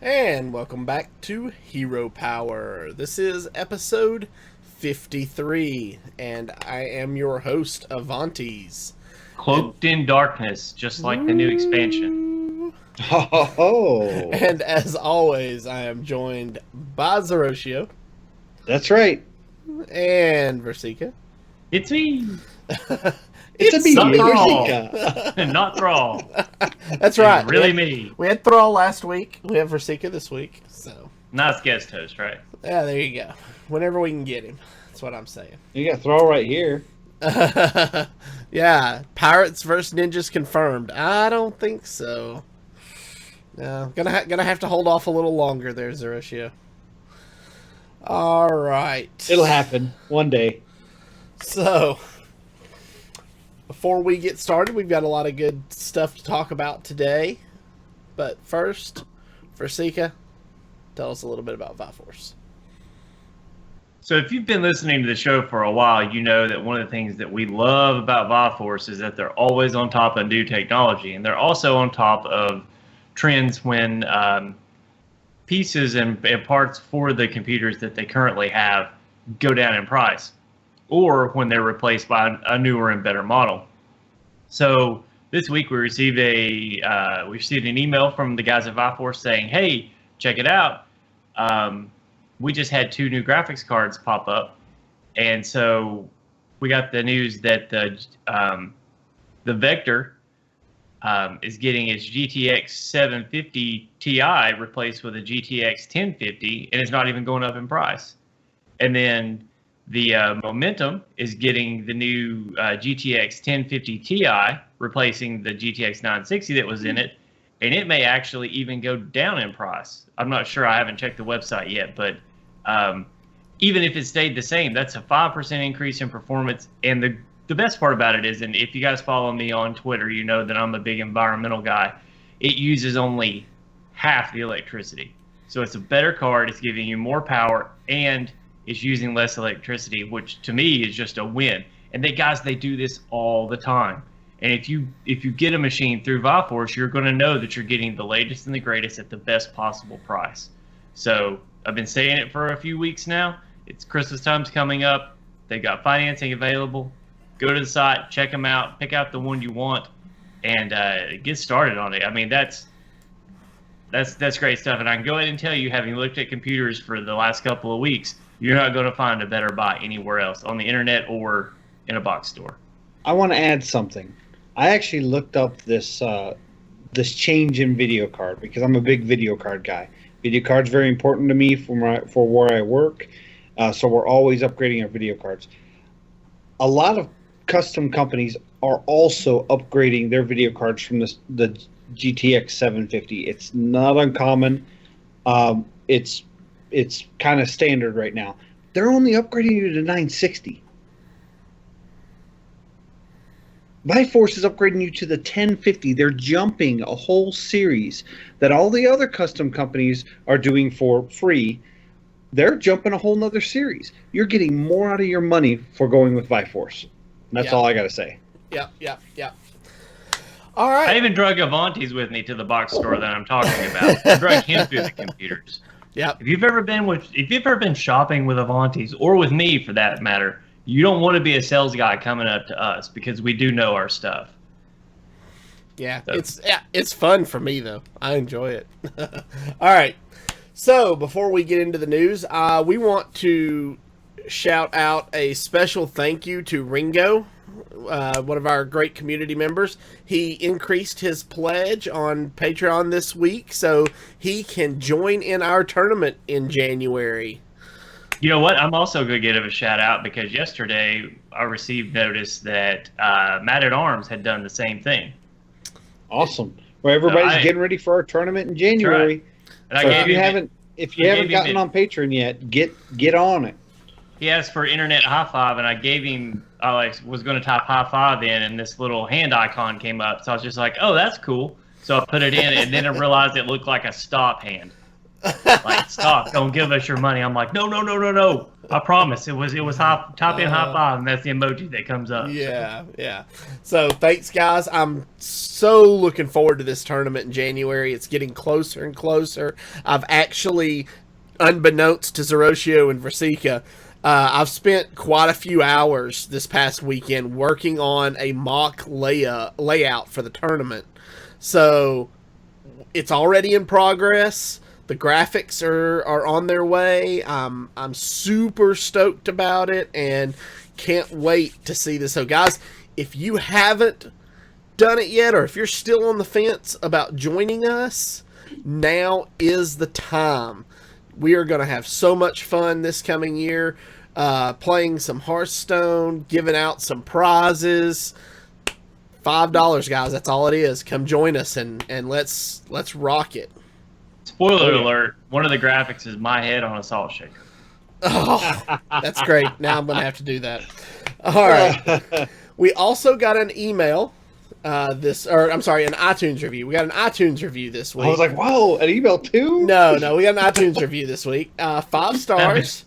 And welcome back to Hero Power. This is episode 53, and I am your host, Avantes. Cloaked in darkness, just like the new expansion. Oh, And as always, I am joined by Zeroshio that's right. and Versika. It's me, It's a me, not Thrall. Versika. Not Thrall. That's right. It's really me. We had Thrall last week. We have Versika this week. So, Nice guest host, right? yeah, there you go. Whenever we can get him. That's what I'm saying. You got Thrall right here. Yeah, Pirates versus Ninjas confirmed. I don't think so. No, gonna have to hold off a little longer there, Zeroshio. All right. It'll happen one day. So, before we get started, we've got a lot of good stuff to talk about today. But first, Versika, tell us a little bit about Viforce. So if you've been listening to the show for a while, you know that one of the things that we love about Viforce is that they're always on top of new technology, and they're also on top of trends when pieces and parts for the computers that they currently have go down in price, or when they're replaced by a newer and better model. So this week we received an email from the guys at Viforce saying, "Hey, check it out. We just had 2 new graphics cards pop up, and so we got the news that the Vector is getting its GTX 750 Ti replaced with a GTX 1050, and it's not even going up in price. And then the Momentum is getting the new GTX 1050 Ti, replacing the GTX 960 that was in it, and it may actually even go down in price. I'm not sure. I haven't checked the website yet, but even if it stayed the same, that's a 5% increase in performance. And the best part about it is, and if you guys follow me on Twitter, you know that I'm a big environmental guy. It uses only half the electricity. So it's a better card. It's giving you more power, and it's using less electricity, which to me is just a win. And they do this all the time. And if you get a machine through Viforce, you're going to know that you're getting the latest and the greatest at the best possible price. So I've been saying it for a few weeks now. It's Christmas time's coming up. They've got financing available. Go to the site, check them out, pick out the one you want, and get started on it. I mean, that's great stuff. And I can go ahead and tell you, having looked at computers for the last couple of weeks, you're not going to find a better buy anywhere else on the internet or in a box store. I want to add something. I actually looked up this change in video card because I'm a big video card guy. Video card's very important to me for where I work, so we're always upgrading our video cards. A lot of custom companies are also upgrading their video cards from the GTX 750. It's not uncommon. It's kind of standard right now. They're only upgrading you to 960. Viforce is upgrading you to the 1050. They're jumping a whole series that all the other custom companies are doing for free. They're jumping a whole nother series. You're getting more out of your money for going with Viforce. That's all I got to say. Yep. All right. I even drug Avantes with me to the box store that I'm talking about. I drug him through the computers. Yep. If you've ever been shopping with Avantes, or with me for that matter, you don't want to be a sales guy coming up to us because we do know our stuff. Yeah, So. it's fun for me though. I enjoy it. All right. So before we get into the news, we want to shout out a special thank you to Ringo, one of our great community members. He increased his pledge on Patreon this week, so he can join in our tournament in January. You know what? I'm also going to give a shout out because yesterday I received notice that Mad at Arms had done the same thing. Awesome. Well, everybody's getting ready for our tournament in January. Right. So if you haven't gotten on Patreon yet, get on it. He asked for internet high five, and I gave him. I was going to type high five in, and this little hand icon came up. So I was just like, "Oh, that's cool." So I put it in, and then I realized it looked like a stop hand. Like, stop! Don't give us your money. I'm like, no. I promise. It was high, top in high five, and that's the emoji that comes up. Yeah. So thanks, guys. I'm so looking forward to this tournament in January. It's getting closer and closer. I've actually, unbeknownst to Zeroshio and Versika, I've spent quite a few hours this past weekend working on a mock layout for the tournament. So it's already in progress. The graphics are on their way. I'm super stoked about it and can't wait to see this. So guys, if you haven't done it yet, or if you're still on the fence about joining us, now is the time. We are going to have so much fun this coming year, playing some Hearthstone, giving out some prizes. $5, guys. That's all it is. Come join us and let's rock it. Spoiler alert, one of the graphics is my head on a salt shaker. Oh, that's great. Now I'm going to have to do that. All right. We also got an email, an iTunes review. We got an iTunes review this week. I was like, whoa, an email too? No, we got an iTunes review this week. 5 stars.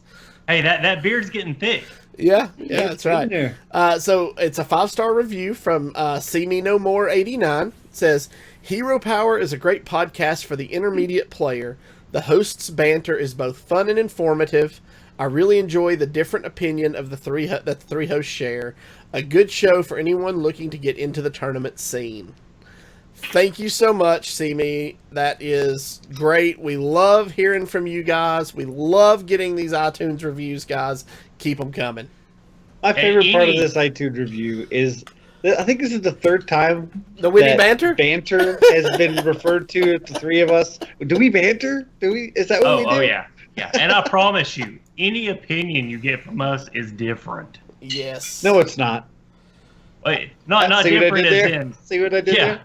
Hey, that beard's getting thick. Yeah, that's right. So it's a 5-star review from See Me No More 89. It says, Hero Power is a great podcast for the intermediate player. The host's banter is both fun and informative. I really enjoy the different opinion of that the three hosts share. A good show for anyone looking to get into the tournament scene. Thank you so much, See Me. That is great. We love hearing from you guys. We love getting these iTunes reviews, guys. Keep them coming. My favorite part of this iTunes review is, I think this is the third time the witty banter has been referred to the three of us. Do we banter? Is that what we do? Oh yeah. And I promise you, any opinion you get from us is different. Yes. No, it's not. Wait, not different as in. See what I did there?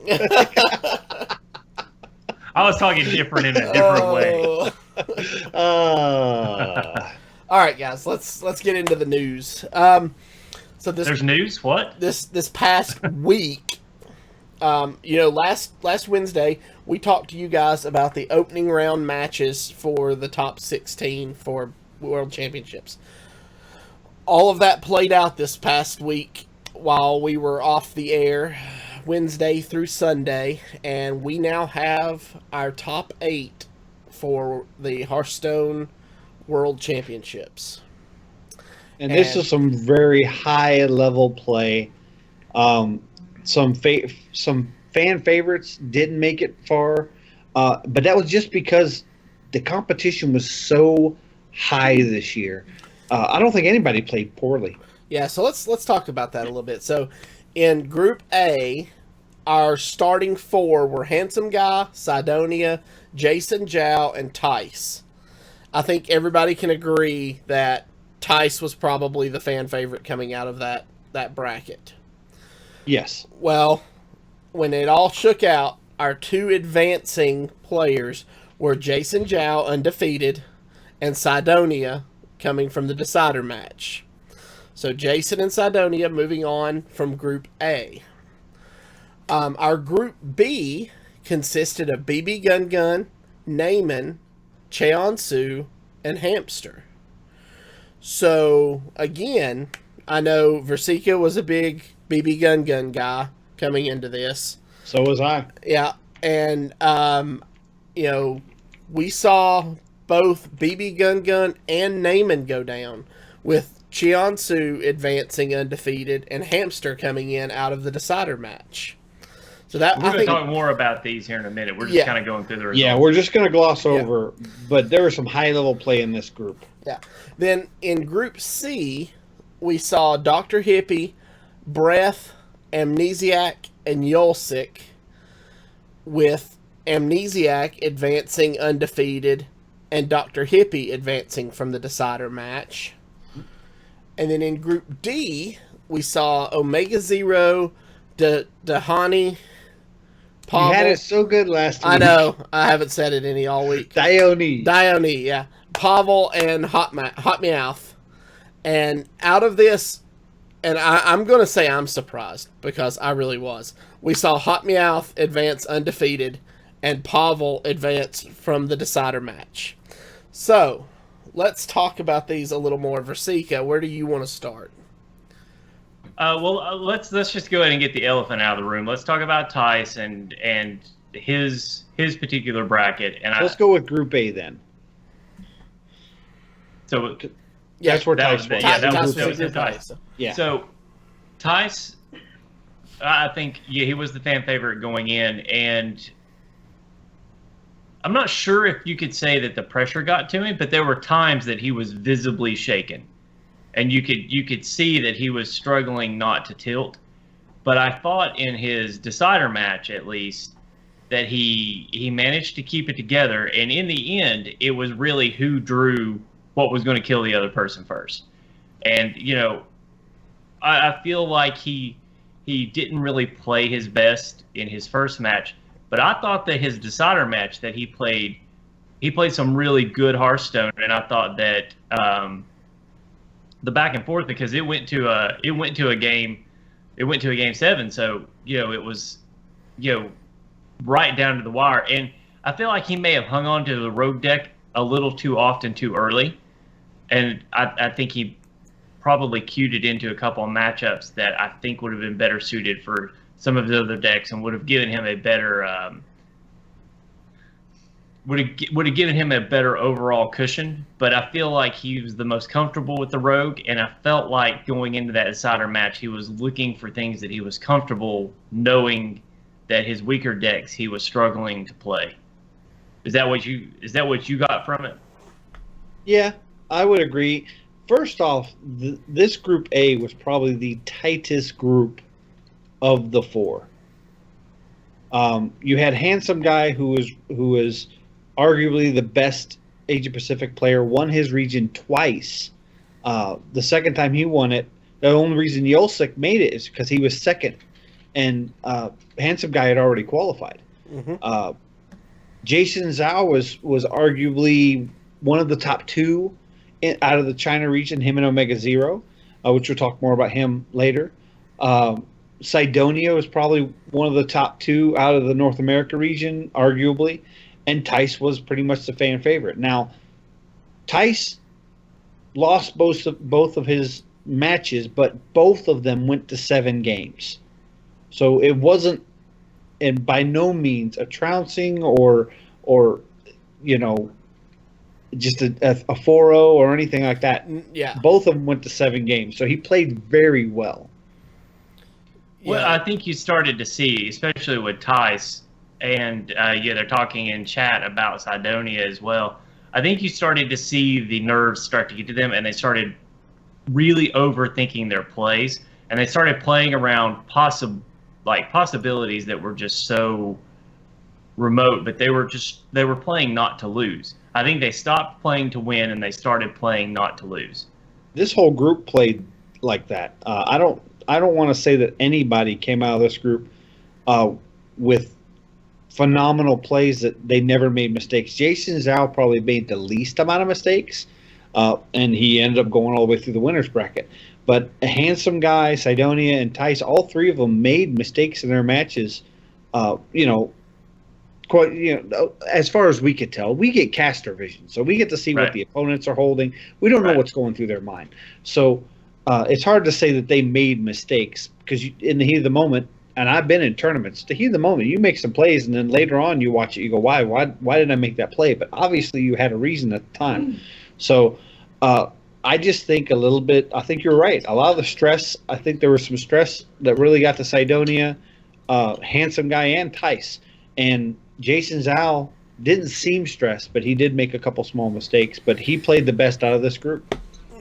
I was talking different in a different way. All right, guys, let's get into the news. So there's news. What this past week? Last Wednesday we talked to you guys about the opening round matches for the top 16 for World Championships. All of that played out this past week while we were off the air, Wednesday through Sunday, and we now have our top 8 for the Hearthstone World Championships. And this is some very high level play. Some fan favorites didn't make it far, but that was just because the competition was so high this year. I don't think anybody played poorly. Yeah, so let's talk about that a little bit. So in Group A, our starting 4 were Handsome Guy, Sidonia, Jason Zhao, and Tice. I think everybody can agree that Tice was probably the fan favorite coming out of that bracket. Yes. Well, when it all shook out, our 2 advancing players were Jason Zhao, undefeated, and Sidonia, coming from the decider match. So Jason and Sidonia moving on from Group A. Our Group B consisted of BB Gun, Naaman, Cheonsu, and Hamster. So, again, I know Versika was a big BB Gun guy coming into this. So was I. Yeah, and, we saw both BB Gun and Naaman go down, with Cheonsu advancing undefeated and Hamster coming in out of the decider match. So that we're going to talk more about these here in a minute. We're just kind of going through the results. Yeah, we're just going to gloss over, but there was some high-level play in this group. Yeah. Then in Group C, we saw Dr. Hippie, Breath, Amnesiac, and Yolsik, with Amnesiac advancing undefeated and Dr. Hippie advancing from the decider match. And then in Group D, we saw Omega Zero, Dahani, Pavel. You had it so good last week. I know. I haven't said it any all week. Dione, yeah. Pavel and Hot Meowth. And out of this, and I'm going to say I'm surprised, because I really was. We saw Hot Meowth advance undefeated, and Pavel advanced from the decider match. So, let's talk about these a little more. Versika, where do you want to start? Let's just go ahead and get the elephant out of the room. Let's talk about Tice and his particular bracket. And let's go with Group A then. So yeah, that's where Tice was. Yeah, that was Tice. Yeah. So Tice, I think he was the fan favorite going in, and I'm not sure if you could say that the pressure got to him, but there were times that he was visibly shaken. And you could see that he was struggling not to tilt. But I thought in his decider match, at least, that he managed to keep it together. And in the end, it was really who drew what was going to kill the other person first. And, I feel like he didn't really play his best in his first match. But I thought that his decider match that he played some really good Hearthstone. And I thought that the back and forth, because it went to a game 7, so it was right down to the wire. And I feel like he may have hung on to the rogue deck a little too often too early, and I think he probably queued it into a couple of matchups that I think would have been better suited for some of the other decks and would have given him a better would have given him a better overall cushion. But I feel like he was the most comfortable with the rogue, and I felt like going into that decider match, he was looking for things that he was comfortable knowing that his weaker decks he was struggling to play. Is that what you got from it? Yeah, I would agree. First off, this Group A was probably the tightest group of the four. You had Handsome Guy, who was arguably the best Asia Pacific player, won his region twice. The second time he won it, the only reason Yolsik made it is because he was second, and Handsome Guy had already qualified. Mm-hmm. Jason Zhao was arguably one of the top two out of the China region, him and Omega Zero, which we'll talk more about him later. Sidonia was probably one of the top two out of the North America region, arguably. And Tice was pretty much the fan favorite. Now, Tice lost both of his matches, but both of them went to 7 games. So it wasn't, and by no means, a trouncing or just a 4-0 or anything like that. Yeah. Both of them went to 7 games. So he played very well. Well, I think you started to see, especially with Tice, and they're talking in chat about Sidonia as well. I think you started to see the nerves start to get to them, and they started really overthinking their plays, and they started playing around possibilities that were just so remote, but they were playing not to lose. I think they stopped playing to win, and they started playing not to lose. This whole group played like that. I don't want to say that anybody came out of this group with phenomenal plays that they never made mistakes. Jason Zhao probably made the least amount of mistakes, and he ended up going all the way through the winner's bracket. But a Handsome Guy, Sidonia, and Tice, all three of them made mistakes in their matches. As far as we could tell, we get caster vision, so we get to see what the opponents are holding. We don't know what's going through their mind. So it's hard to say that they made mistakes because in the heat of the moment, and I've been in tournaments, the heat of the moment, you make some plays, and then later on you watch it, you go, why did I make that play? But obviously you had a reason at the time. So I just think I think you're right. A lot of the stress, I think there was some stress that really got to Sidonia, Handsome Guy, and Tice. And Jason Zhao didn't seem stressed, but he did make a couple small mistakes. But he played the best out of this group.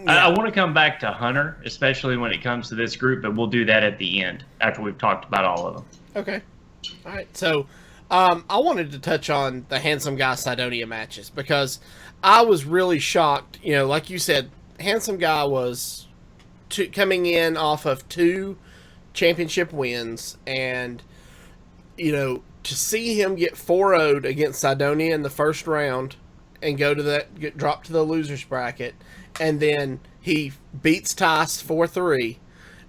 I want to come back to Hunter, especially when it comes to this group, but we'll do that at the end after we've talked about all of them. Okay. All right. So I wanted to touch on the Handsome Guy Sidonia matches because I was really shocked. Like you said, Handsome Guy was coming in off of 2 championship wins, and to see him get 4-0'd against Sidonia in the first round and drop to the losers bracket, and then he beats Tice 4-3,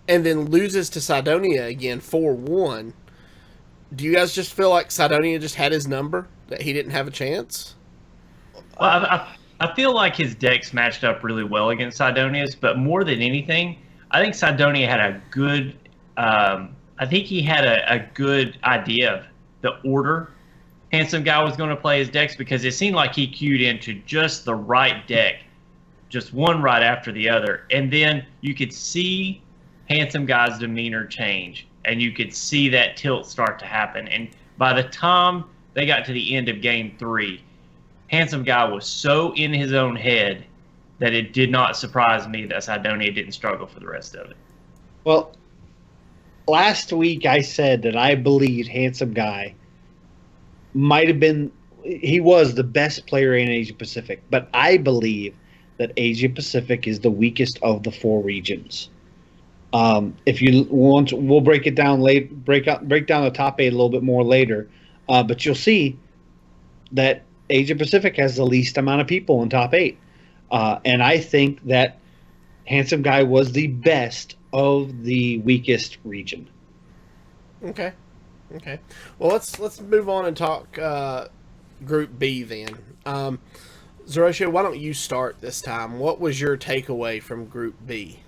and then loses to Sidonia again 4-1. Do you guys just feel like Sidonia just had his number, that he didn't have a chance? Well, I feel like his decks matched up really well against Sidonia's, but more than anything, I think Sidonia had a good. I think he had a good idea of the order Handsome Guy was going to play his decks, because it seemed like he queued into just the right deck, just one right after the other, and then you could see Handsome Guy's demeanor change, and you could see that tilt start to happen. And by the time they got to the end of Game 3, Handsome Guy was so in his own head that it did not surprise me that Sidonia didn't struggle for the rest of it. Well, last week I said that I believed Handsome Guy might have been, he was the best player in Asia Pacific, but I believe that Asia Pacific is the weakest of the 4 regions. If you want, we'll break it down later, break down the top 8 a little bit more later, but you'll see that Asia Pacific has the least amount of people in top 8, and I think that Handsome Guy was the best of the weakest region. Okay. Well, let's move on and talk Group B then. Zeroshia, why don't you start this time? What was your takeaway from Group B?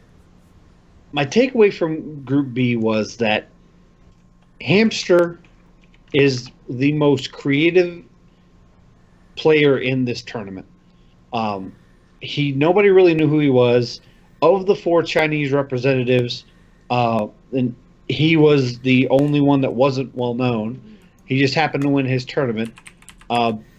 My takeaway from Group B was that Hamster is the most creative player in this tournament. Nobody really knew who he was. Of the 4 Chinese representatives, and he was the only one that wasn't well known. He just happened to win his tournament.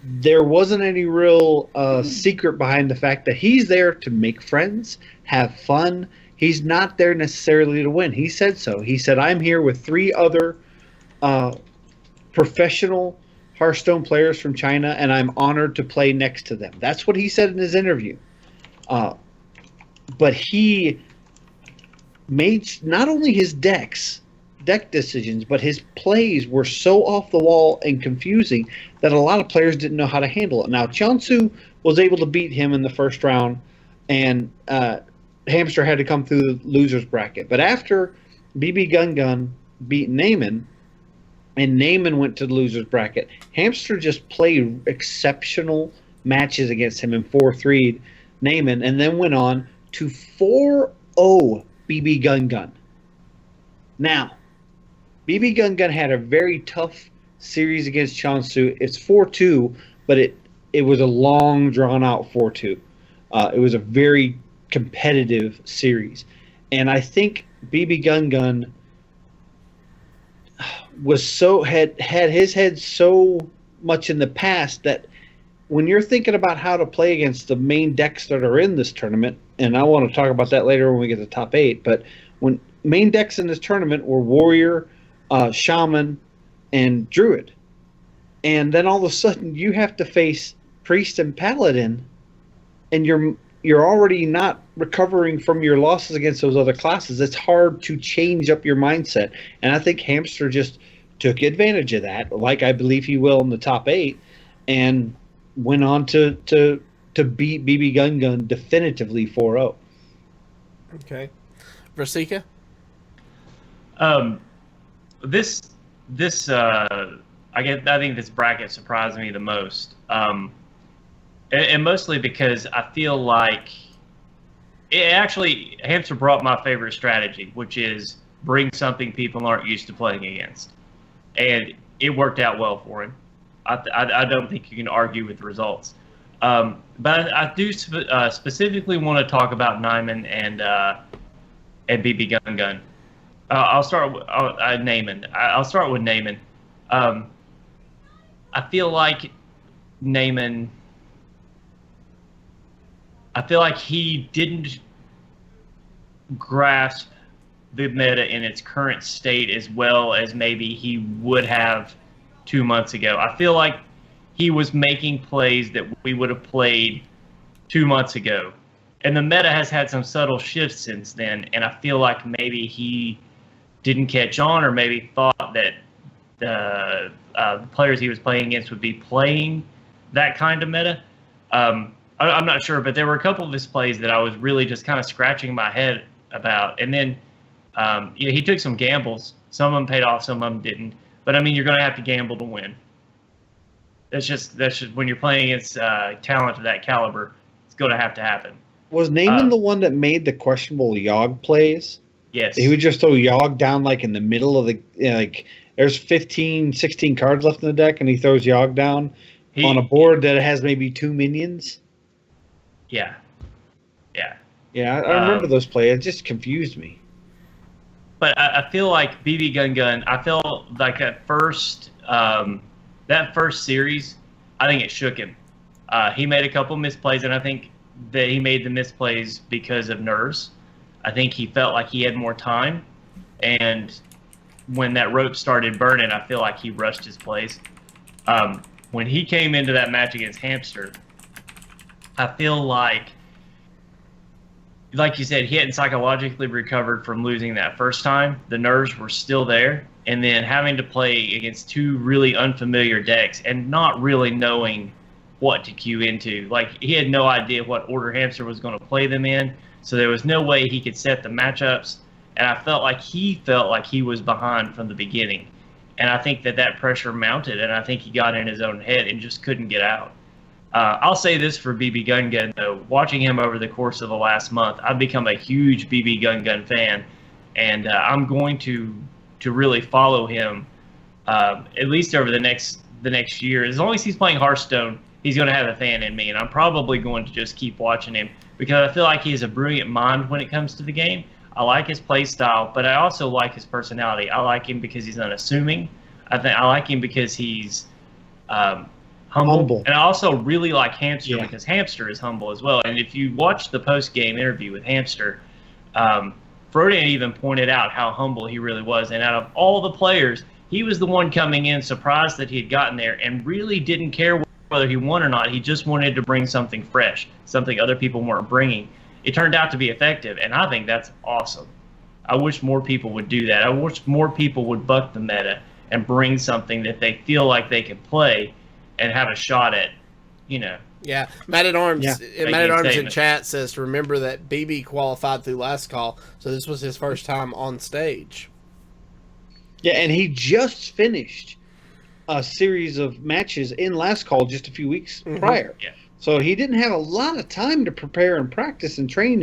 There wasn't any real secret behind the fact that he's there to make friends, have fun. He's not there necessarily to win. He said so. He said, I'm here with 3 other professional Hearthstone players from China, and I'm honored to play next to them. That's what he said in his interview. But he made not only his deck decisions, but his plays were so off the wall and confusing that a lot of players didn't know how to handle it. Now, Chansu was able to beat him in the first round, and Hamster had to come through the loser's bracket. But after BB Gun beat Naaman, and Naaman went to the loser's bracket, Hamster just played exceptional matches against him and 4-3'd Naaman, and then went on to 4-0 BB Gun. Now, BB Gun had a very tough series against Chansu. It's 4-2, but it was a long, drawn-out 4-2. It was a very competitive series. And I think BB Gun was had his head so much in the past that when you're thinking about how to play against the main decks that are in this tournament, and I want to talk about that later when we get to the top 8, but when main decks in this tournament were Warrior, Shaman, and Druid, and then all of a sudden you have to face Priest and Paladin, and you're already not recovering from your losses against those other classes. It's hard to change up your mindset, and I think Hamster just took advantage of that, like I believe he will in the top 8, and went on to beat BB Gun definitively 4-0. Okay. Versika? I think this bracket surprised me the most. And mostly because I feel like Hamster brought my favorite strategy, which is bring something people aren't used to playing against. And it worked out well for him. I don't think you can argue with the results. But I do specifically want to talk about Naaman and BB Gun. I'll start with Naaman. I'll start with Naaman. I feel like Naaman. I feel like he didn't grasp the meta in its current state as well as maybe he would have 2 months ago. I feel like he was making plays that we would have played 2 months ago. And the meta has had some subtle shifts since then, and I feel like maybe he didn't catch on, or maybe thought that the players he was playing against would be playing that kind of meta. I'm not sure, but there were a couple of his plays that I was really just kind of scratching my head about. And then he took some gambles. Some of them paid off, some of them didn't. But I mean, you're going to have to gamble to win. That's just when you're playing against talent of that caliber, it's going to happen. Was Naaman the one that made the questionable Yogg plays? Yes. He would just throw Yogg down like in the middle of the like. There's 15, 16 cards left in the deck, and he throws Yogg down on a board that has maybe 2 minions. Yeah. Yeah, I remember those plays. It just confused me. But I feel like BB Gun, I feel like that first series, I think it shook him. He made a couple misplays, and I think that he made the misplays because of nerves. I think he felt like he had more time, and when that rope started burning, I feel like he rushed his plays. When he came into that match against Hamster, I feel like you said, he hadn't psychologically recovered from losing that first time. The nerves were still there. And then having to play against 2 really unfamiliar decks and not really knowing what to cue into. Like, he had no idea what order Hamster was going to play them in. So there was no way he could set the matchups. And I felt like he was behind from the beginning. And I think that pressure mounted, and I think he got in his own head and just couldn't get out. I'll say this for BB Gun, though. Watching him over the course of the last month, I've become a huge BB Gun fan, and I'm going to really follow him at least over the next year. As long as he's playing Hearthstone, he's going to have a fan in me, and I'm probably going to just keep watching him because I feel like he has a brilliant mind when it comes to the game. I like his play style, but I also like his personality. I like him because he's unassuming. I like him because he's humble. And I also really like Hamster because Hamster is humble as well. And if you watch the post-game interview with Hamster, Frodian even pointed out how humble he really was. And out of all the players, he was the one coming in surprised that he had gotten there and really didn't care whether he won or not. He just wanted to bring something fresh, something other people weren't bringing. It turned out to be effective, and I think that's awesome. I wish more people would do that. I wish more people would buck the meta and bring something that they feel like they can play and have a shot at, Yeah, Matt at Arms in chat says to remember that BB qualified through last call, so this was his first time on stage. Yeah, and he just finished a series of matches in last call just a few weeks prior. Yeah. So he didn't have a lot of time to prepare and practice and train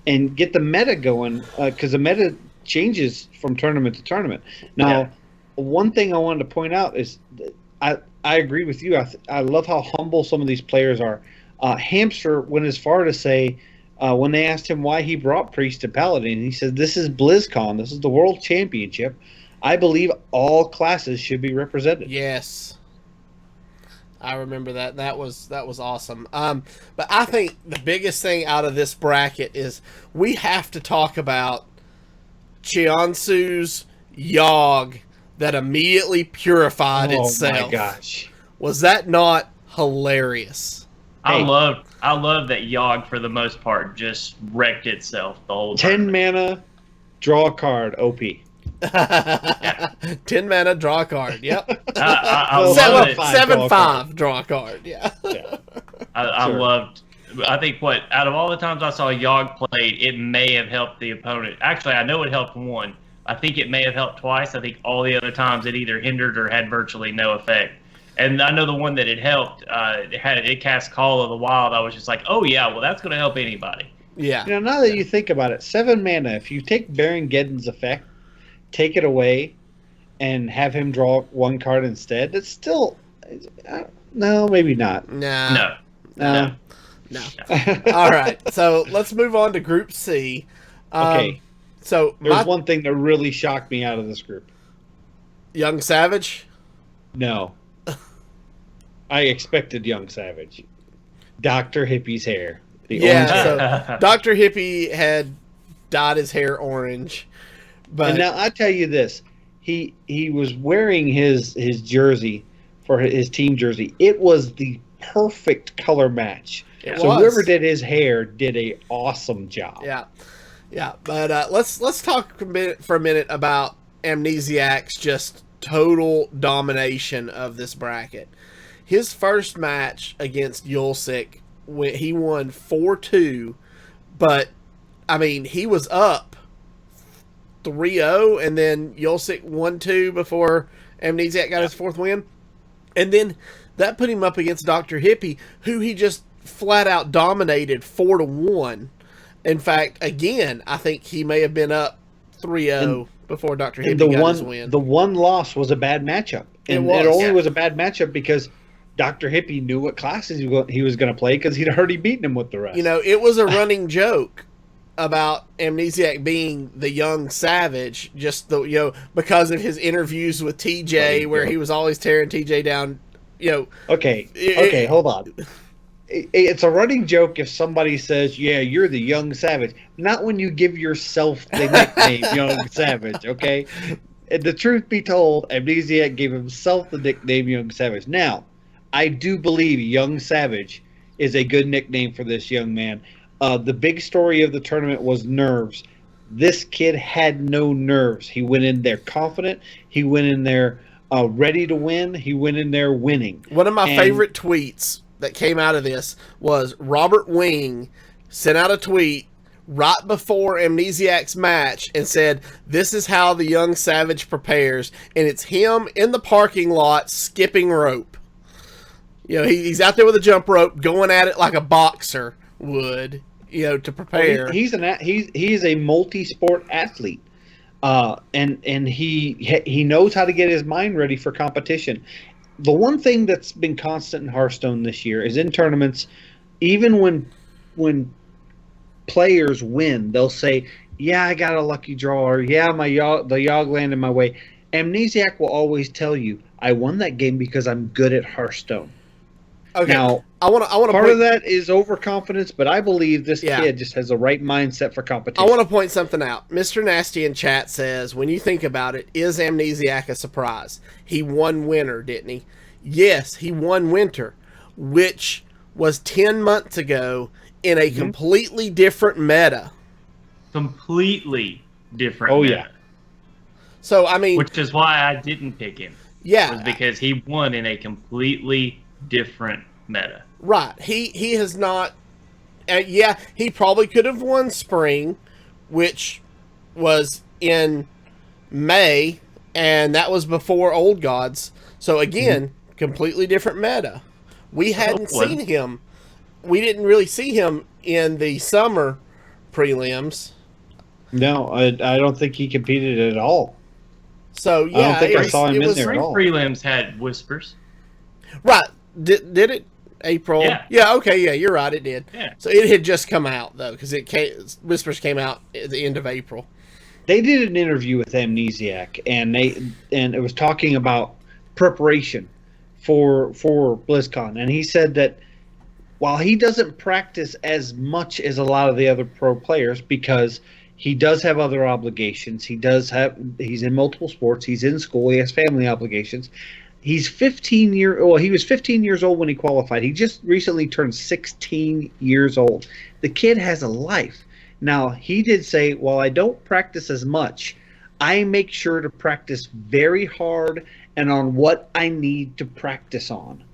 and get the meta going because the meta changes from tournament to tournament. Now, one thing I wanted to point out is I agree with you. I love how humble some of these players are. Hamster went as far to say when they asked him why he brought Priest to Paladin, he said, "This is BlizzCon. This is the World Championship. I believe all classes should be represented." Yes. I remember that. That was awesome. But I think the biggest thing out of this bracket is we have to talk about Chiansu's Yogg that immediately purified itself. Oh my gosh. Was that not hilarious? I love that Yogg for the most part just wrecked itself the whole time. 10 mana, draw a card, OP. 10 mana, draw a card. Yep. I love it. 7/5, draw a card. Yeah. I loved. I think out of all the times I saw Yogg played, it may have helped the opponent. Actually, I know it helped one. I think it may have helped twice. I think all the other times it either hindered or had virtually no effect. And I know the one that it helped, it cast Call of the Wild. I was just like, oh yeah, well that's going to help anybody. Yeah. Now that you think about it, 7 mana. If you take Baron Geddon's effect, take it away, and have him draw 1 card instead, it's still no, maybe not. No. No. All right, so let's move on to Group C. Okay. So there's one thing that really shocked me out of this group. Young Savage? No. I expected Young Savage. Dr. Hippie's hair. So Dr. Hippie had dyed his hair orange. But and now I tell you this, he was wearing his jersey for his team jersey. It was the perfect color match. So whoever did his hair did a awesome job. Yeah. But let's talk for a minute about Amnesiac's just total domination of this bracket. His first match against Yulsik, he won 4-2, but I mean he was up 3-0, and then Yulsik 1-2 before Amnesiac got his 4th win. And then that put him up against Dr. Hippie, who he just flat out dominated 4-1. In fact, again, I think he may have been up 3-0 before Dr. Hippie got his win. The one loss was a bad matchup. And it only was a bad matchup because Dr. Hippie knew what classes he was going to play because he'd already beaten him with the rest. You know, it was a running joke about Amnesiac being the young savage, just because of his interviews with TJ, where he was always tearing TJ down. Okay, hold on. It's a running joke if somebody says, "Yeah, you're the young savage," not when you give yourself the nickname "Young Savage." Okay, and the truth be told, Amnesiac gave himself the nickname "Young Savage." Now, I do believe Young Savage is a good nickname for this young man. The big story of the tournament was nerves. This kid had no nerves. He went in there confident. He went in there ready to win. He went in there winning. One of my favorite tweets that came out of this was Robert Wing sent out a tweet right before Amnesiac's match and said, "This is how the young savage prepares," and it's him in the parking lot skipping rope. He's out there with a jump rope, going at it like a boxer would, to prepare. Well, he's a multi-sport athlete, and he knows how to get his mind ready for competition. The one thing that's been constant in Hearthstone this year is in tournaments, even when players win, they'll say, "Yeah, I got a lucky draw," or "Yeah, the Yogg landed my way." Amnesiac will always tell you, "I won that game because I'm good at Hearthstone." Okay. Now, I want to part of that is overconfidence, but I believe this kid just has the right mindset for competition. I want to point something out. Mr. Nasty in chat says, when you think about it, is Amnesiac a surprise? He won Winter, didn't he? Yes, he won Winter, which was 10 months ago in a completely different meta. Completely different meta. Yeah. So, I mean... Which is why I didn't pick him. Yeah. Was because he won in a completely different meta. Right. He has not... he probably could have won Spring, which was in May, and that was before Old Gods. So, again, completely different meta. We hadn't seen him. We didn't really see him in the summer prelims. No, I don't think he competed at all. So, yeah. I don't think I saw him in there at all. Prelims had Whispers. Right. Did it? April? Yeah, okay, yeah, you're right, it did. Yeah. So it had just come out, though, because Whispers came out at the end of April. They did an interview with Amnesiac, and it was talking about preparation for BlizzCon, and he said that while he doesn't practice as much as a lot of the other pro players because he does have other obligations, he's in multiple sports, he's in school, he has family obligations. He was 15 years old when he qualified. He just recently turned 16 years old. The kid has a life. Now, he did say, while I don't practice as much, I make sure to practice very hard and on what I need to practice on,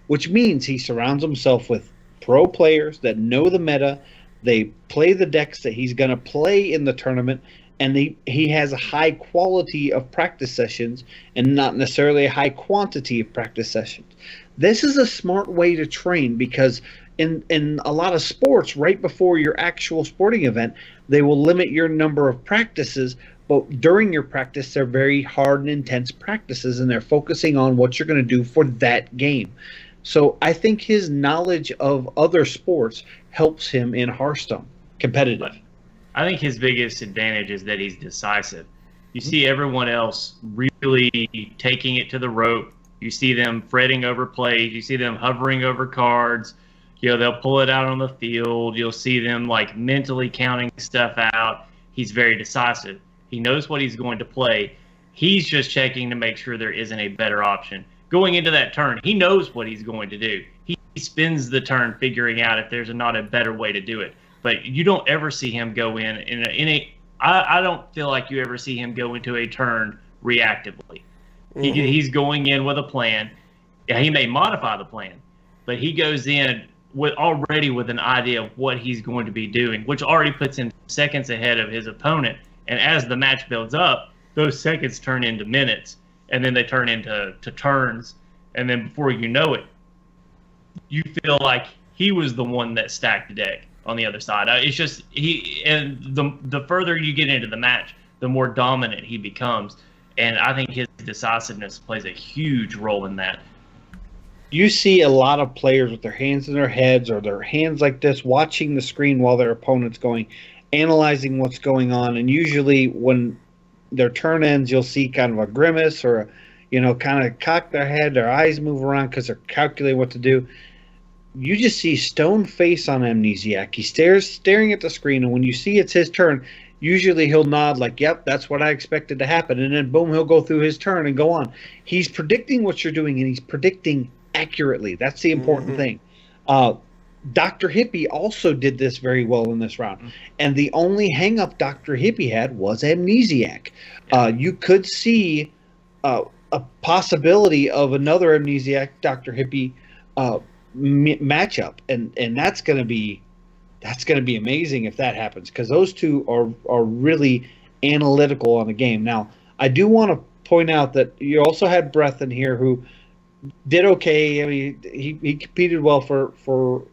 which means he surrounds himself with pro players that know the meta. They play the decks that he's going to play in the tournament, and he has a high quality of practice sessions and not necessarily a high quantity of practice sessions. This is a smart way to train because in a lot of sports, right before your actual sporting event, they will limit your number of practices, but during your practice, they're very hard and intense practices, and they're focusing on what you're going to do for that game. So I think his knowledge of other sports helps him in Hearthstone, competitive. I think his biggest advantage is that he's decisive. You see everyone else really taking it to the rope. You see them fretting over plays. You see them hovering over cards. They'll pull it out on the field. You'll see them like mentally counting stuff out. He's very decisive. He knows what he's going to play. He's just checking to make sure there isn't a better option. Going into that turn, he knows what he's going to do. He spends the turn figuring out if there's not a better way to do it. But you don't ever see him go I don't feel like you ever see him go into a turn reactively. Mm-hmm. He's going in with a plan. Yeah, he may modify the plan, but he goes in already with an idea of what he's going to be doing, which already puts him seconds ahead of his opponent. And as the match builds up, those seconds turn into minutes. and then they turn into turns, and then before you know it, you feel like he was the one that stacked the deck on the other side. It's just the further you get into the match, the more dominant he becomes, and I think his decisiveness plays a huge role in that. You see a lot of players with their hands in their heads or their hands like this, watching the screen while their opponent's going, analyzing what's going on, and usually when their turn ends, you'll see kind of a grimace or, kind of cock their head, their eyes move around because they're calculating what to do. You just see stone face on Amnesiac. He staring at the screen, and when you see it's his turn, usually he'll nod like, yep, that's what I expected to happen, and then boom, he'll go through his turn and go on. He's predicting what you're doing, and he's predicting accurately. That's the important thing. Dr. Hippie also did this very well in this round. And the only hang-up Dr. Hippie had was Amnesiac. You could see a possibility of another Amnesiac Dr. Hippie matchup, and that's going to be amazing if that happens, because those two are really analytical on the game. Now, I do want to point out that you also had Breath in here who did okay. I mean, he competed well for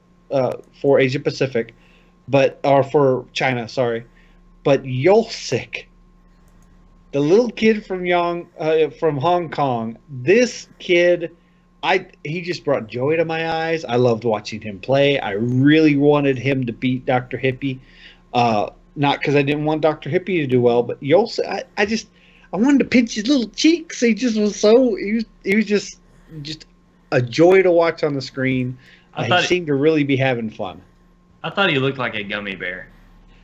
Asia Pacific, or for China, sorry. But Yolsik, the little kid from Hong Kong, this kid, he just brought joy to my eyes. I loved watching him play. I really wanted him to beat Dr. Hippie, not because I didn't want Dr. Hippie to do well, but Yolsik, I wanted to pinch his little cheeks. He just was he was just a joy to watch on the screen. He seemed to really be having fun. I thought he looked like a gummy bear.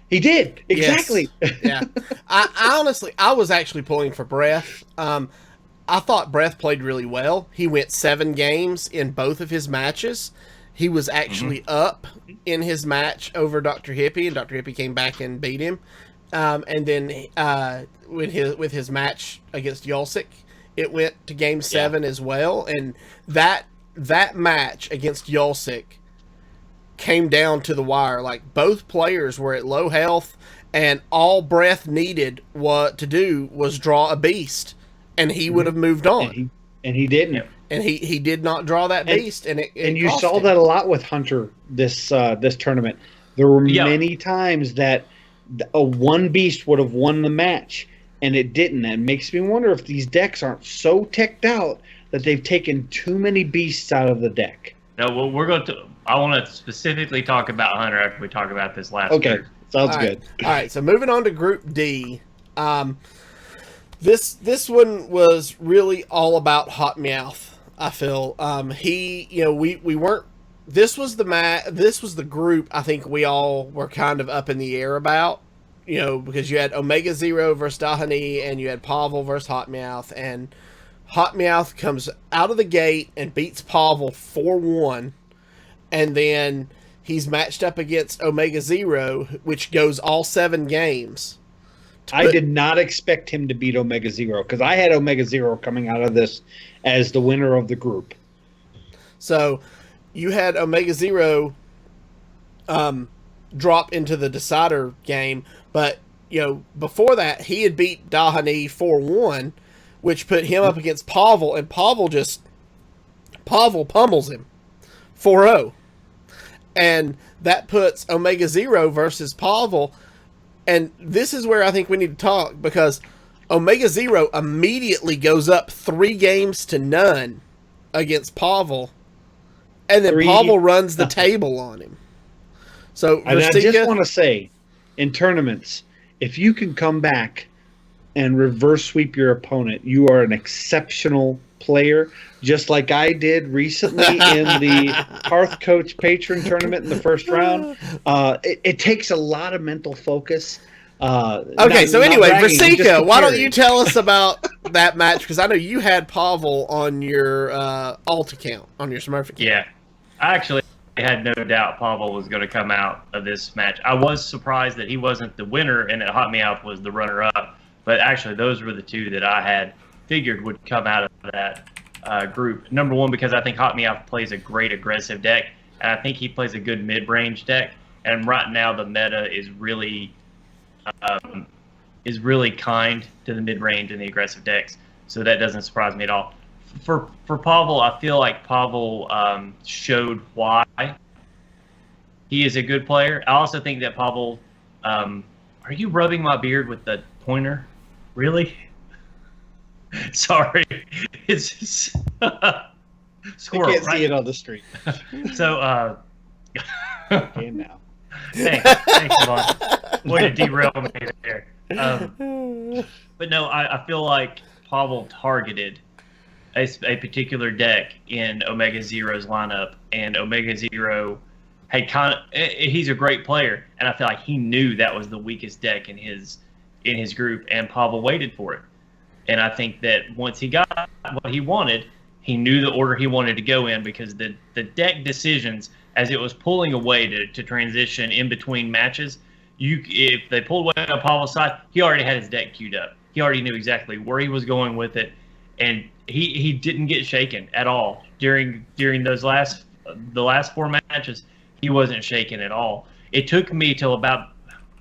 He did, exactly. Yes. Yeah, I honestly, I was actually pulling for Breath. I thought Breath played really well. He went 7 games in both of his matches. He was actually up in his match over Dr. Hippie, and Dr. Hippie came back and beat him. And then with his match against Yolsik, it went to Game 7 as well, and that match against Yolsik came down to the wire. Like, both players were at low health, and all Breath needed to do was draw a beast, and he would have moved on. And he didn't. Yep. And he did not draw that beast, and you saw him. that a lot with Hunter this tournament. There were many times that a one beast would have won the match, and it didn't. And it makes me wonder if these decks aren't so teched out that they've taken too many beasts out of the deck. No, well, I want to specifically talk about Hunter after we talk about this last group. Sounds good. All right, so moving on to Group D. This one was really all about Hot Meowth, I feel. We weren't. This was the group I think we all were kind of up in the air about, because you had Omega Zero versus Dahani, and you had Pavel versus Hot Meowth, and Hot Meowth comes out of the gate and beats Pavel 4-1, and then he's matched up against Omega Zero, which goes all 7 games. I did not expect him to beat Omega Zero, because I had Omega Zero coming out of this as the winner of the group. So you had Omega Zero drop into the decider game, but before that he had beat Dahani 4-1, which put him up against Pavel, and Pavel pummels him 4-0. And that puts Omega Zero versus Pavel, and this is where I think we need to talk, because Omega Zero immediately goes up 3-0 against Pavel, and then Pavel runs the table on him. So I just want to say, in tournaments, if you can come back and reverse sweep your opponent, you are an exceptional player, just like I did recently in the Hearth Coach Patron tournament in the first round. It takes a lot of mental focus. Okay, so anyway, Rasika, why don't you tell us about that match? Because I know you had Pavel on your alt account, on your Smurf account. Yeah, I actually had no doubt Pavel was going to come out of this match. I was surprised that he wasn't the winner and that Hot Meowth was the runner-up. But actually, those were the two that I had figured would come out of that group. Number one, because I think Hot Meowth plays a great aggressive deck, and I think he plays a good mid-range deck. And right now, the meta is really kind to the mid-range and the aggressive decks. So that doesn't surprise me at all. For Pavel, I feel like Pavel showed why he is a good player. I also think that Pavel, are you rubbing my beard with the pointer? Really? Sorry. It's just squirrel, I can't right? see it on the street. So, Okay, now. thanks, Yvonne. Way to derail me there. But no, I feel like Pavel targeted a particular deck in Omega Zero's lineup, and Omega Zero had he's a great player, and I feel like he knew that was the weakest deck in his group, and Pavel waited for it. And I think that once he got what he wanted, he knew the order he wanted to go in, because the deck decisions as it was pulling away to transition in between matches, if they pulled away on Pavel's side, he already had his deck queued up. He already knew exactly where he was going with it, and he didn't get shaken at all during the last 4 matches. He wasn't shaken at all. It took me till about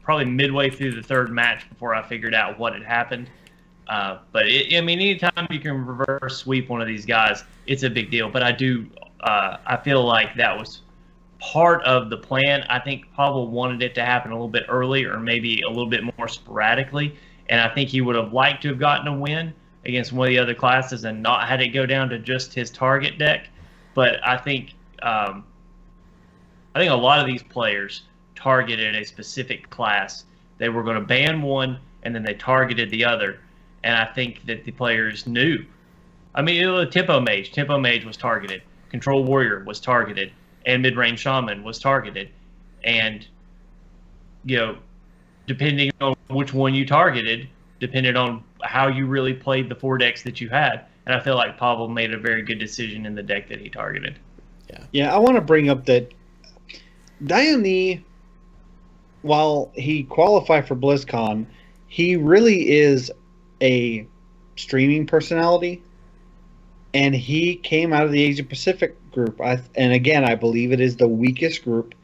probably midway through the 3rd match before I figured out what had happened. But anytime you can reverse sweep one of these guys, it's a big deal. But I feel like that was part of the plan. I think Pavel wanted it to happen a little bit earlier, or maybe a little bit more sporadically. And I think he would have liked to have gotten a win against one of the other classes and not had it go down to just his target deck. But I think a lot of these players targeted a specific class. They were going to ban one, and then they targeted the other. And I think that the players knew. I mean, it was Tempo Mage. Tempo Mage was targeted. Control Warrior was targeted. And Mid-Range Shaman was targeted. And, depending on which one you targeted, depended on how you really played the 4 decks that you had. And I feel like Pavel made a very good decision in the deck that he targeted. Yeah, I want to bring up that Dione, while he qualified for BlizzCon, he really is a streaming personality, and he came out of the Asia Pacific group. And again, I believe it is the weakest group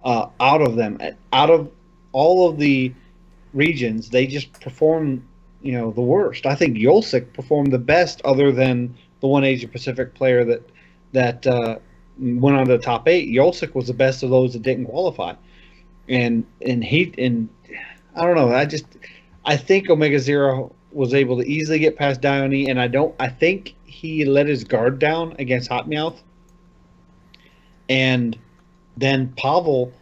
out of them. Out of all of the regions, they just perform, the worst. I think Yolsik performed the best, other than the one Asia Pacific player that went on to the top 8. Yolsik was the best of those that didn't qualify, and I don't know. I think Omega Zero was able to easily get past Dione, and I think he let his guard down against Hotmouth. And then Pavel,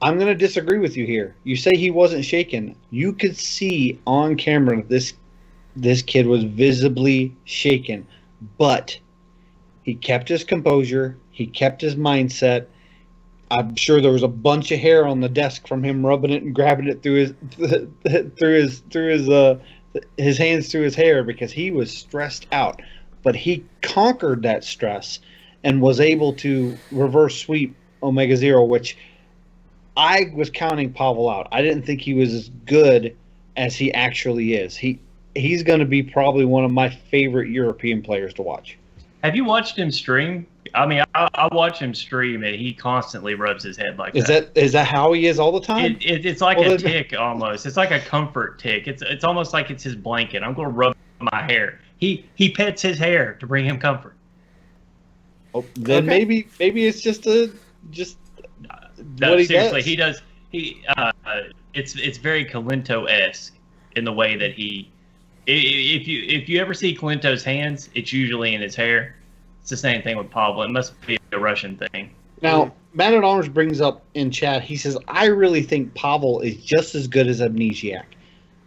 I'm going to disagree with you here. You say he wasn't shaken. You could see on camera this kid was visibly shaken, but he kept his composure. He kept his mindset. I'm sure there was a bunch of hair on the desk from him rubbing it and grabbing it through his hands through his hair, because he was stressed out. But he conquered that stress and was able to reverse sweep Omega Zero, which I was counting Pavel out. I didn't think he was as good as he actually is. He's going to be probably one of my favorite European players to watch. Have you watched him stream? I mean, I watch him stream, and he constantly rubs his head like that. Is that how he is all the time? It's like a tick almost. It's like a comfort tick. It's almost like it's his blanket. I'm going to rub my hair. He pets his hair to bring him comfort. Oh, then okay. maybe it's just what he seriously does. It's very Kalinto-esque in the way that he. If you ever see Kalinto's hands, it's usually in his hair. It's the same thing with Pavel. It must be a Russian thing. Now, Man at Arms brings up in chat, he says, I really think Pavel is just as good as Amnesiac.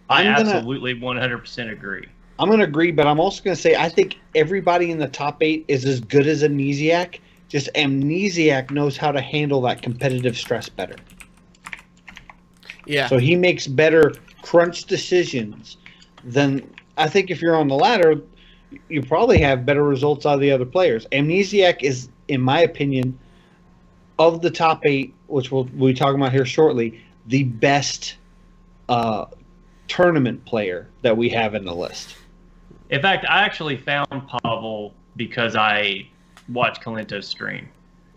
I absolutely 100% agree. I'm going to agree, but I'm also going to say I think everybody in the top 8 is as good as Amnesiac. Just Amnesiac knows how to handle that competitive stress better. Yeah. So he makes better crunch decisions than, I think if you're on the ladder, you probably have better results out of the other players. Amnesiac is, in my opinion, of the top 8, which we'll be talking about here shortly, the best tournament player that we have in the list. In fact, I actually found Pavel because I watched Kalinto's stream.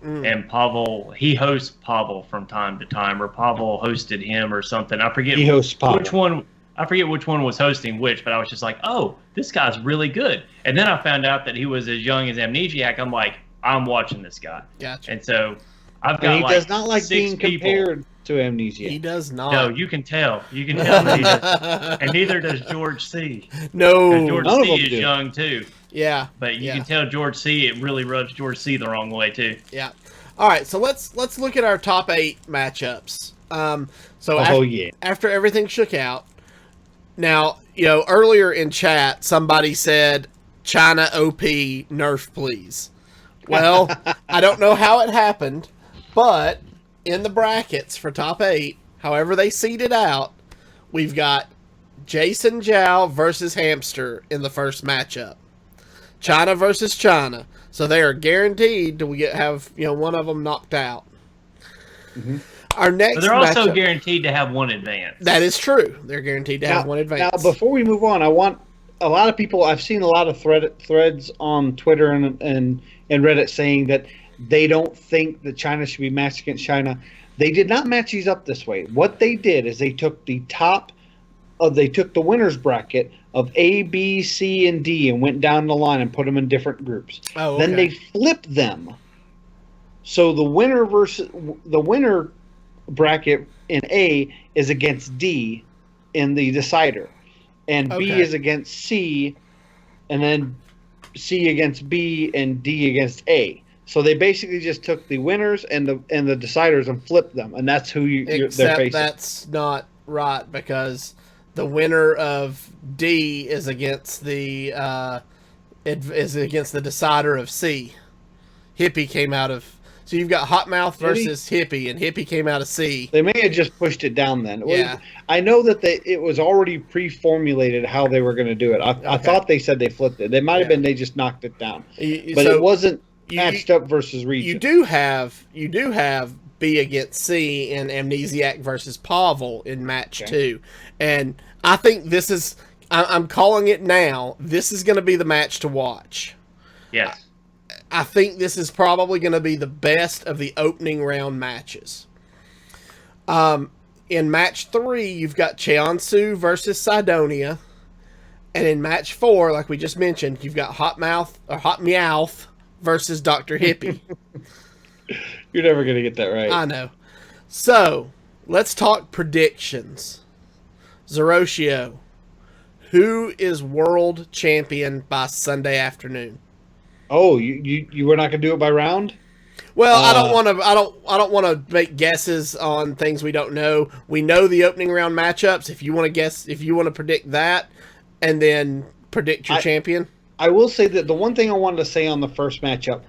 And Pavel, he hosts Pavel from time to time, or Pavel hosted him or something. I forget he hosts Pavel. which one. I forget which one was hosting which, but I was just like, oh, this guy's really good. And then I found out that he was as young as Amnesiac. I'm like, I'm watching this guy. Gotcha. And so I've got And he does not like six being people. compared to Amnesiac. He does not. No, you can tell. You can tell that he does. And neither does George C. No. George None of C them is do. young too. Yeah. But you Yeah. can tell George C. It really rubs George C. the wrong way too. Yeah. All right, so let's look at our top 8 matchups. After everything shook out, now, earlier in chat somebody said China OP nerf please. Well, I don't know how it happened, but in the brackets for top 8, however they seeded out, we've got Jason Zhao versus Hamster in the first matchup. China versus China. So they are guaranteed to have one of them knocked out. Mm-hmm. Our next But they're also matchup, guaranteed to have one advance. that is true. They're guaranteed to have one advance. Now, before we move on, I want a lot of people. I've seen a lot of threads on Twitter and Reddit saying that they don't think that China should be matched against China. They did not match these up this way. What they did is they took the winners bracket of A, B, C, and D and went down the line and put them in different groups. Oh, okay. Then they flipped them. So the winner bracket in A is against D in the decider, and B Okay. is against C, and then C against B and D against A. So they basically just took the winners and the deciders and flipped them, and that's who they're Except facing. that's not right, because the winner of D is against the decider of C. Hippie came out of. So you've got Hotmouth versus Hippie, and Hippie came out of C. They may have just pushed it down then. Yeah. I know that it was already pre-formulated how they were going to do it. I thought they said they flipped it. They might have been they just knocked it down. But So it wasn't matched up versus region. You do have B against C in Amnesiac versus Pavel in match 2, and I think this is. I'm calling it now. This is going to be the match to watch. Yes. I think this is probably going to be the best of the opening round matches. In match 3, you've got Cheonsu versus Sidonia. And in match 4, like we just mentioned, you've got Hot Meowth versus Dr. Hippie. You're never going to get that right. I know. So, let's talk predictions. Zeroshio, who is world champion by Sunday afternoon? Oh, you were not going to do it by round? Well, I don't want to make guesses on things we don't know. We know the opening round matchups. If you want to predict that, and then predict your champion. I will say that the one thing I wanted to say on the first matchup,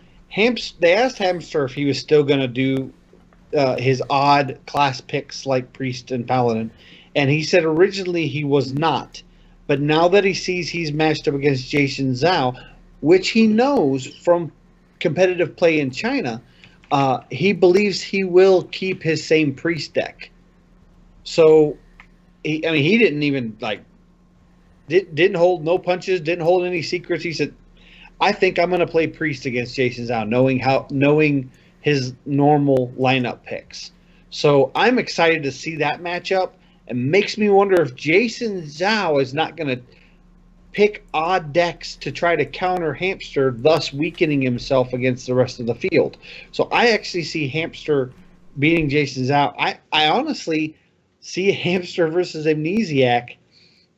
they asked Hamster if he was still going to do his odd class picks like Priest and Paladin, and he said originally he was not. But now that he sees he's matched up against Jason Zhao, which he knows from competitive play in China, he believes he will keep his same Priest deck. So, he didn't even didn't hold no punches, didn't hold any secrets. He said, "I think I'm going to play Priest against Jason Zhao, knowing his normal lineup picks." So I'm excited to see that matchup. It makes me wonder if Jason Zhao is not going to pick odd decks to try to counter Hamster, thus weakening himself against the rest of the field. So I actually see Hamster beating Jason Zhao. I honestly see Hamster versus Amnesiac,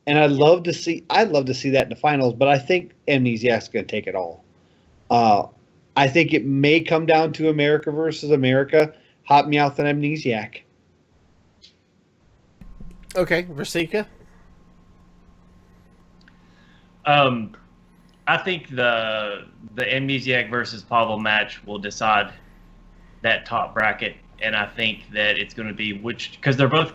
and I'd love to see that in the finals, but I think Amnesiac's going to take it all. I think it may come down to America versus America, Hot Meowth and Amnesiac. Okay, Rasika? I think the Amnesiac versus Pavel match will decide that top bracket, and I think that it's going to be because they're both.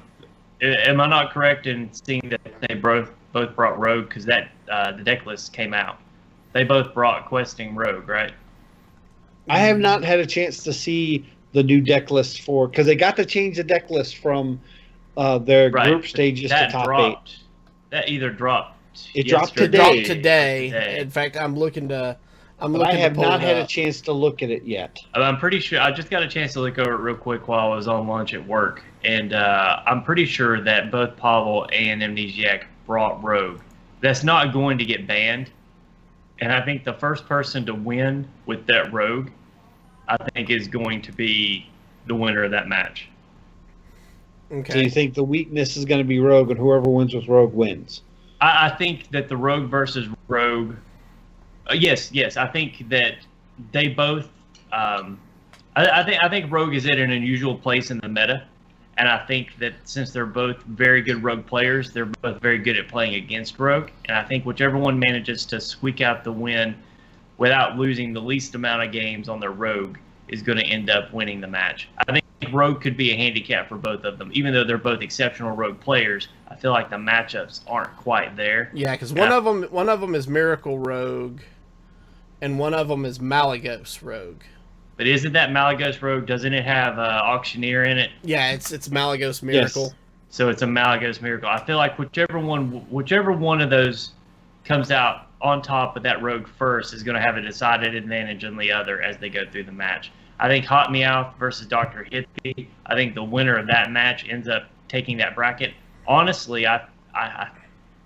Am I not correct in seeing that they both brought Rogue, because that the deck list came out? They both brought Questing Rogue, right? I have not had a chance to see the new deck list because they got to change the deck list from their group stages to top 8. That either dropped. It dropped It today. dropped today. In fact, I'm looking to I'm But looking I have to pull not it had up. a chance to look at it yet. I'm pretty sure I just got a chance to look over it real quick while I was on lunch at work, and I'm pretty sure that both Pavel and Amnesiac brought Rogue. That's not going to get banned, and I think the first person to win with that Rogue, I think, is going to be the winner of that match. Okay. So you think the weakness is going to be Rogue, and whoever wins with Rogue wins? I think that the Rogue versus Rogue. Yes. I think that they both. I think Rogue is at an unusual place in the meta, and I think that since they're both very good Rogue players, they're both very good at playing against Rogue. And I think whichever one manages to squeak out the win without losing the least amount of games on their Rogue is going to end up winning the match. I think Rogue could be a handicap for both of them, even though they're both exceptional Rogue players. I feel like the matchups aren't quite there. Yeah, because one of them is Miracle Rogue, and one of them is Malagos Rogue. But isn't that Malagos Rogue? Doesn't it have Auctioneer in it? Yeah, it's Malagos Miracle. Yes. So it's a Malagos Miracle. I feel like whichever one of those comes out on top of that Rogue first is going to have a decided advantage on the other as they go through the match. I think Hot Meowth versus Dr. Hippie, I think the winner of that match ends up taking that bracket. Honestly, I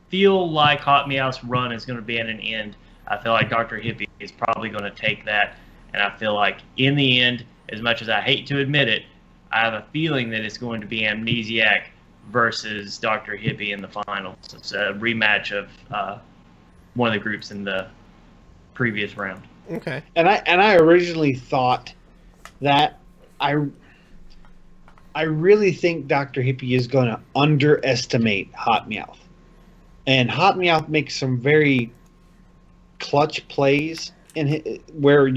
feel like Hot Meowth's run is going to be at an end. I feel like Dr. Hippie is probably going to take that. And I feel like in the end, as much as I hate to admit it, I have a feeling that it's going to be Amnesiac versus Dr. Hippie in the finals. It's a rematch of one of the groups in the previous round. Okay. And I originally thought that I really think Dr. Hippie is going to underestimate Hot Meowth. And Hot Meowth makes some very clutch plays where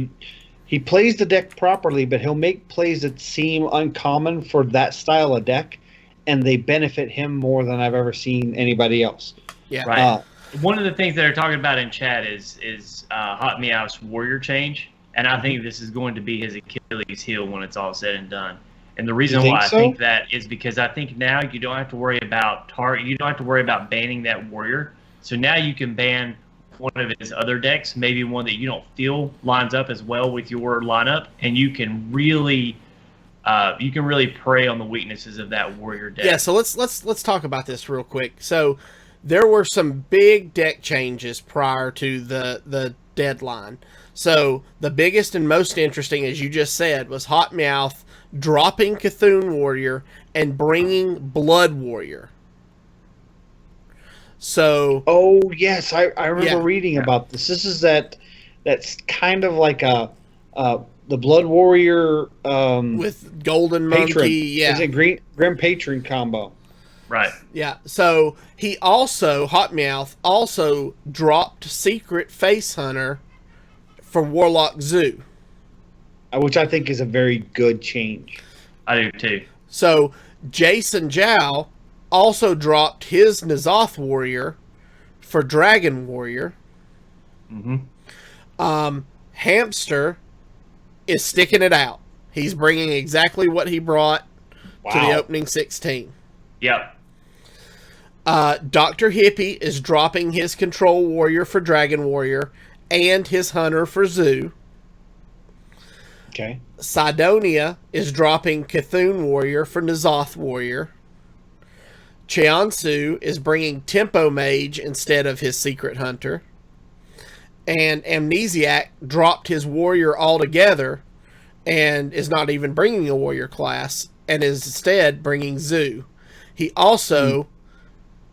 he plays the deck properly, but he'll make plays that seem uncommon for that style of deck, and they benefit him more than I've ever seen anybody else. Yeah. Right. One of the things that they're talking about in chat is Hot Meowth's warrior change, and I think this is going to be his Achilles heel when it's all said and done. And the reason why I think that is because I think now you don't have to worry about banning that warrior. So now you can ban one of his other decks, maybe one that you don't feel lines up as well with your lineup, and you can really prey on the weaknesses of that warrior deck. Yeah, so let's talk about this real quick. So there were some big deck changes prior to the deadline. So the biggest and most interesting, as you just said, was Hot Meowth dropping Cthulhu Warrior and bringing Blood Warrior. So oh yes, I remember reading about this. This is that's kind of like the Blood Warrior with Golden Patron. Monkey, yeah, is it Grim Patron combo? Right. Yeah. So he also Hot Meowth also dropped Secret Face Hunter for Warlock Zoo, which I think is a very good change. I do too. So Jason Zhao also dropped his N'Zoth Warrior for Dragon Warrior. Mm-hmm. Hamster is sticking it out. He's bringing exactly what he brought to the opening 16. Yep. Dr. Hippie is dropping his Control Warrior for Dragon Warrior and his Hunter for Zoo. Okay. Sidonia is dropping Cthulhu Warrior for N'Zoth Warrior. Cheonsu is bringing Tempo Mage instead of his Secret Hunter. And Amnesiac dropped his Warrior altogether and is not even bringing a Warrior class and is instead bringing Zoo. He also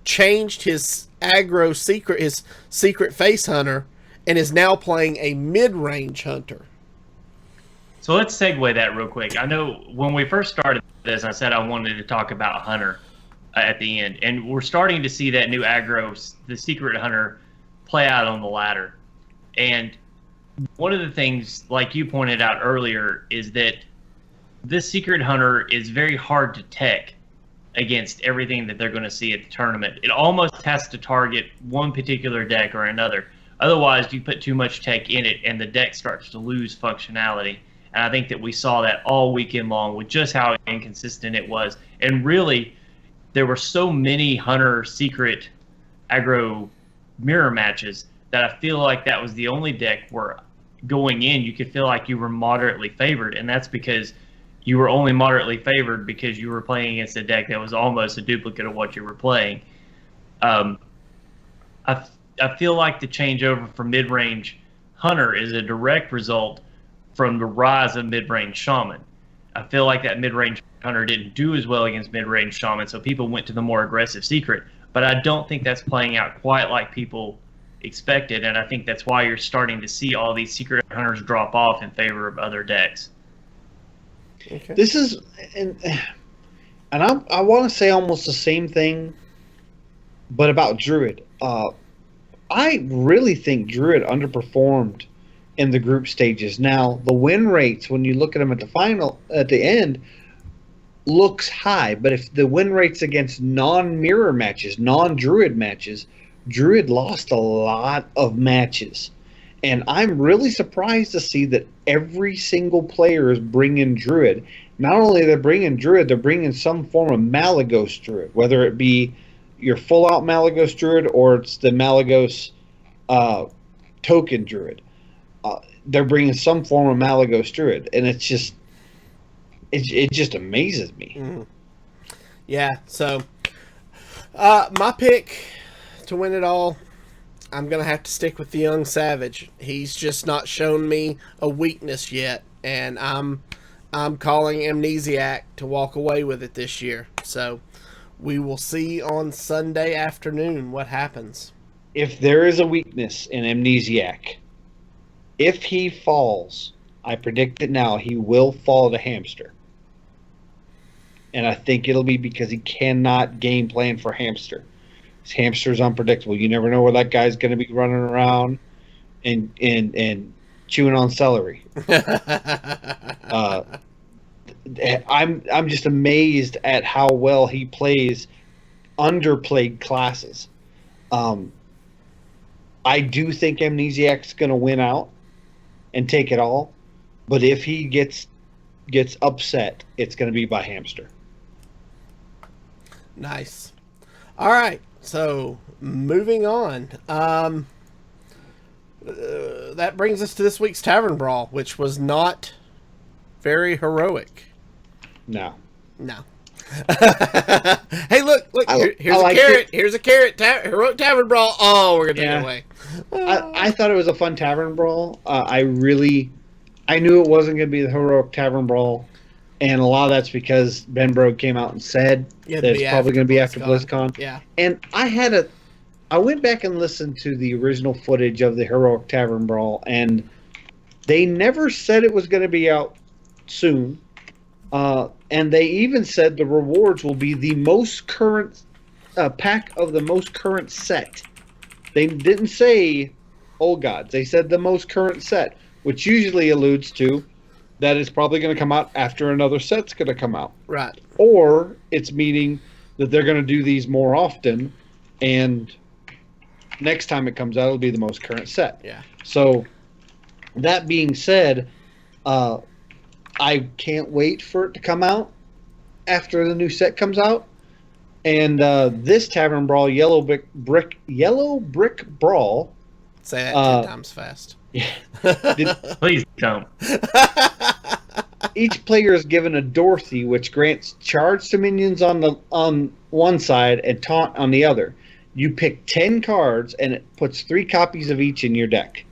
changed his aggro his Secret Face Hunter and is now playing a mid-range Hunter. So let's segue that real quick. I know when we first started this, I said I wanted to talk about Hunter at the end. And we're starting to see that new aggro, the Secret Hunter, play out on the ladder. And one of the things, like you pointed out earlier, is that this Secret Hunter is very hard to tech against everything that they're going to see at the tournament. It almost has to target one particular deck or another. Otherwise, you put too much tech in it, and the deck starts to lose functionality. And I think that we saw that all weekend long with just how inconsistent it was. And really, there were so many Hunter Secret aggro mirror matches that I feel like that was the only deck where going in, you could feel like you were moderately favored, and that's because you were only moderately favored because you were playing against a deck that was almost a duplicate of what you were playing. I feel like the changeover from mid-range Hunter is a direct result from the rise of mid-range Shaman. I feel like that mid-range Hunter didn't do as well against mid-range Shaman, so people went to the more aggressive Secret. But I don't think that's playing out quite like people expected, and I think that's why you're starting to see all these Secret Hunters drop off in favor of other decks. Okay. This is, and I want to say almost the same thing, but about Druid. I really think Druid underperformed in the group stages. Now, the win rates, when you look at them at the end, looks high. But if the win rates against non-mirror matches, non-Druid matches, Druid lost a lot of matches. And I'm really surprised to see that every single player is bringing Druid. Not only they're bringing Druid, they're bringing some form of Malagos Druid, whether it be your full-out Malagos Druid or it's the Malagos token Druid. They're bringing some form of Malagos Druid, and it just amazes me. Mm-hmm. Yeah, so my pick to win it all, I'm going to have to stick with the Young Savage. He's just not shown me a weakness yet, and I'm calling Amnesiac to walk away with it this year. So we will see on Sunday afternoon what happens. If there is a weakness in Amnesiac, if he falls, I predict it now, he will fall to Hamster. And I think it'll be because he cannot game plan for Hamster. Hamster's unpredictable. You never know where that guy's going to be running around and chewing on celery. I'm just amazed at how well he plays underplayed classes. I do think Amnesiac's going to win out and take it all, but if he gets upset, it's going to be by Hamster. Nice. All right, so moving on. That brings us to this week's Tavern Brawl, which was not very heroic. No. Hey, look! Here's a carrot. Here's a carrot. Heroic Tavern Brawl. Oh, we're gonna take it away. I thought it was a fun Tavern Brawl. I knew it wasn't gonna be the Heroic Tavern Brawl, and a lot of that's because Ben Brogue came out and said that it's probably gonna be after BlizzCon. Yeah. And I went back and listened to the original footage of the Heroic Tavern Brawl, and they never said it was gonna be out soon. And they even said the rewards will be the most current pack of the most current set. They didn't say Old Gods. They said the most current set, which usually alludes to that it's probably going to come out after another set's going to come out. Right. Or it's meaning that they're going to do these more often, and next time it comes out, it'll be the most current set. Yeah. So, that being said, I can't wait for it to come out after the new set comes out. And this Tavern Brawl, Yellow Brick Brawl. Say that 10 times fast. Please don't. Each player is given a Dorothy, which grants charge to minions on one side and taunt on the other. You pick 10 cards, and it puts 3 copies of each in your deck.